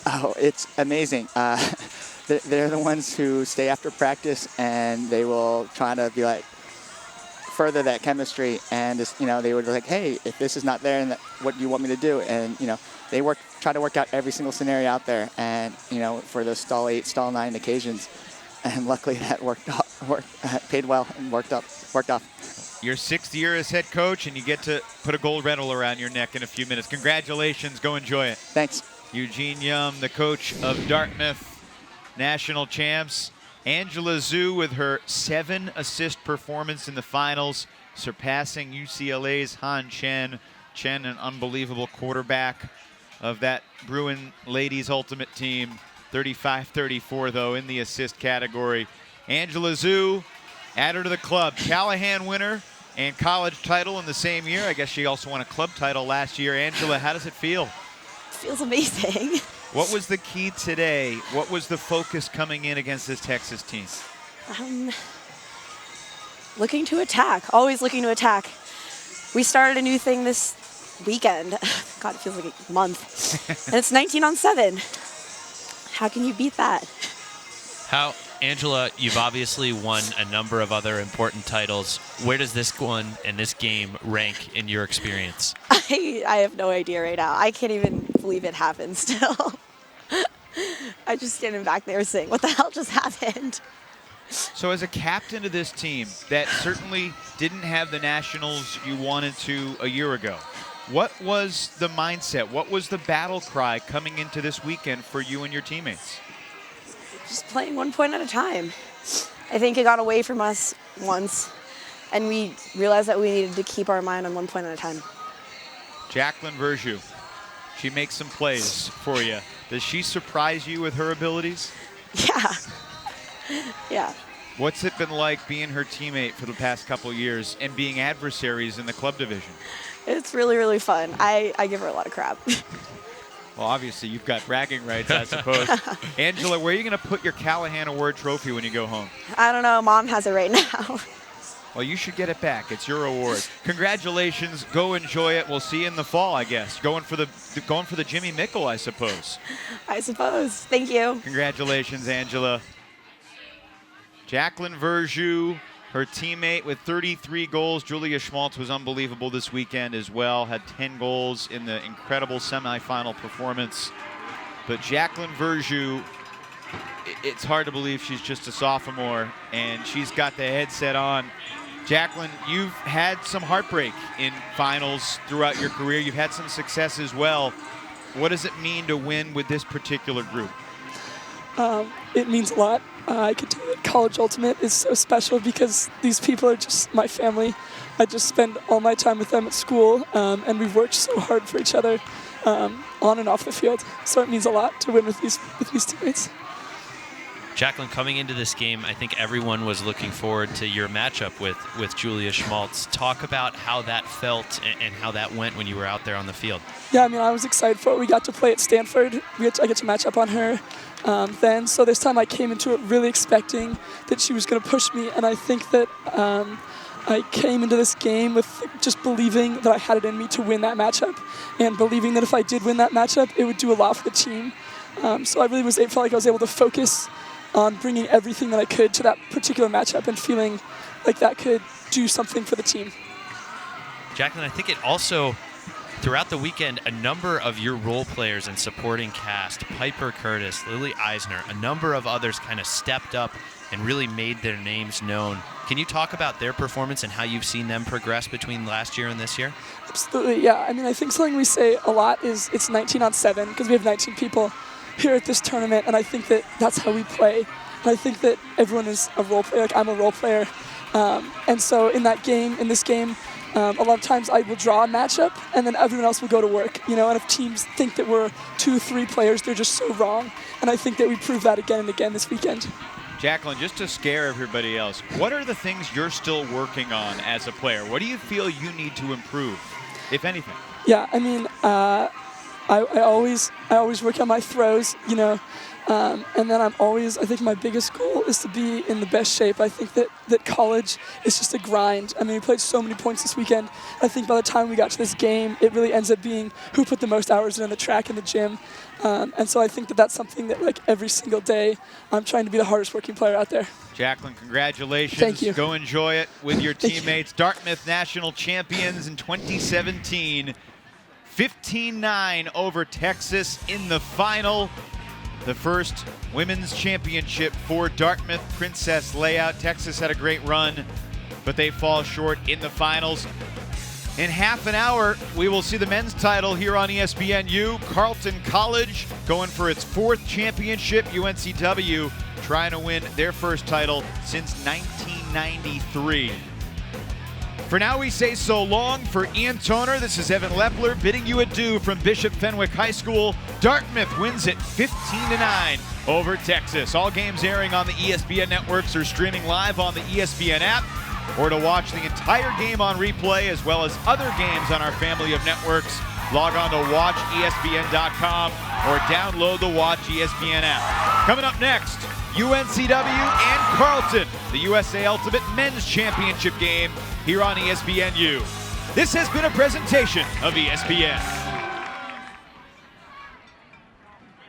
Oh, it's amazing. They're the ones who stay after practice, and they will try to be like, further that chemistry, and just, they would be like, hey, if this is not there, and what do you want me to do? And they try to work out every single scenario out there, and for those stall 8, stall 9 occasions, and luckily that paid well and worked off. Your 6th year as head coach, and you get to put a gold medal around your neck in a few minutes. Congratulations. Go enjoy it. Thanks. Eugene Yum, the coach of Dartmouth, national champs. Angela Zhu with her 7-assist performance in the finals, surpassing UCLA's Han Chen. Chen, an unbelievable quarterback of that Bruin ladies ultimate team. 35-34, though, in the assist category. Angela Zhu, add her to the club. Callahan winner and college title in the same year. I guess she also won a club title last year. Angela, how does it feel? It feels amazing. What was the key today? What was the focus coming in against this Texas team? Looking to attack, always looking to attack. We started a new thing this weekend. God, it feels like a month. And it's 19 on 7. How can you beat that? Angela, you've obviously won a number of other important titles. Where does this one and this game rank in your experience? I have no idea right now. I can't even believe it happened still. I just standing back there saying, what the hell just happened? So as a captain of this team that certainly didn't have the nationals you wanted to a year ago, what was the mindset? What was the battle cry coming into this weekend for you and your teammates? Just playing 1 point at a time. I think it got away from us once, and we realized that we needed to keep our mind on 1 point at a time. Jaclyn Virtue, she makes some plays for you. Does she surprise you with her abilities? Yeah. Yeah. What's it been like being her teammate for the past couple years and being adversaries in the club division? It's really, really fun. I give her a lot of crap. Well, obviously, you've got bragging rights, I suppose. Angela, where are you going to put your Callahan Award trophy when you go home? I don't know. Mom has it right now. Well, you should get it back. It's your award. Congratulations. Go enjoy it. We'll see you in the fall, I guess. Going for the Jimmy Mickle, I suppose. I suppose. Thank you. Congratulations, Angela. Jaclyn Virtue, her teammate with 33 goals. Julia Schmaltz was unbelievable this weekend as well. Had 10 goals in the incredible semifinal performance. But Jaclyn Virtue, it's hard to believe she's just a sophomore, and she's got the headset on. Jacqueline, you've had some heartbreak in finals throughout your career. You've had some success as well. What does it mean to win with this particular group? It means a lot. I could tell that College Ultimate is so special because these people are just my family. I just spend all my time with them at school, and we've worked so hard for each other on and off the field. So it means a lot to win with these teammates. Jacqueline, coming into this game, I think everyone was looking forward to your matchup with Julia Schmaltz. Talk about how that felt and how that went when you were out there on the field. Yeah, I mean, I was excited for it. We got to play at Stanford. I get to match up on her then. So this time I came into it really expecting that she was going to push me, and I think that I came into this game with just believing that I had it in me to win that matchup, and believing that if I did win that matchup, it would do a lot for the team. So I really felt like I was able to focus on bringing everything that I could to that particular matchup and feeling like that could do something for the team. Jacqueline, I think it also Throughout the weekend, a number of your role players and supporting cast, Piper Curtis, Lily Eisner, a number of others kind of stepped up and really made their names known. Can you talk about their performance and how you've seen them progress between last year and this year? Absolutely, yeah. I mean, I think something we say a lot is it's 19 on 7 because we have 19 people here at this tournament, and I think that that's how we play. And I think that everyone is a role player. Like, I'm a role player. And so in this game, a lot of times I will draw a matchup, and then everyone else will go to work. You know, and if teams think that we're 2-3 players, they're just so wrong. And I think that we proved that again and again this weekend. Jacqueline, just to scare everybody else, what are the things you're still working on as a player? What do you feel you need to improve, if anything? Yeah, I mean, I always work on my throws, you know, and then I think my biggest goal is to be in the best shape. I think that college is just a grind. I mean, we played so many points this weekend. I think by the time we got to this game, it really ends up being who put the most hours in the track and the gym. And so I think that that's something that, like, every single day, I'm trying to be the hardest working player out there. Jacqueline, congratulations. Thank you. Go enjoy it with your teammates. Dartmouth national champions in 2017. 15-9 over Texas in the final. The first women's championship for Dartmouth Princess Layout. Texas had a great run, but they fall short in the finals. In half an hour, we will see the men's title here on ESPNU. Carleton College going for its 4th championship. UNCW trying to win their first title since 1993. For now, we say so long for Ian Toner. This is Evan Lepler bidding you adieu from Bishop Fenwick High School. Dartmouth wins it 15-9 over Texas. All games airing on the ESPN networks or streaming live on the ESPN app, or to watch the entire game on replay as well as other games on our family of networks, log on to watchespn.com or download the Watch ESPN app. Coming up next, UNCW and Carleton, the USA Ultimate Men's Championship game here on ESPNU. This has been a presentation of ESPN.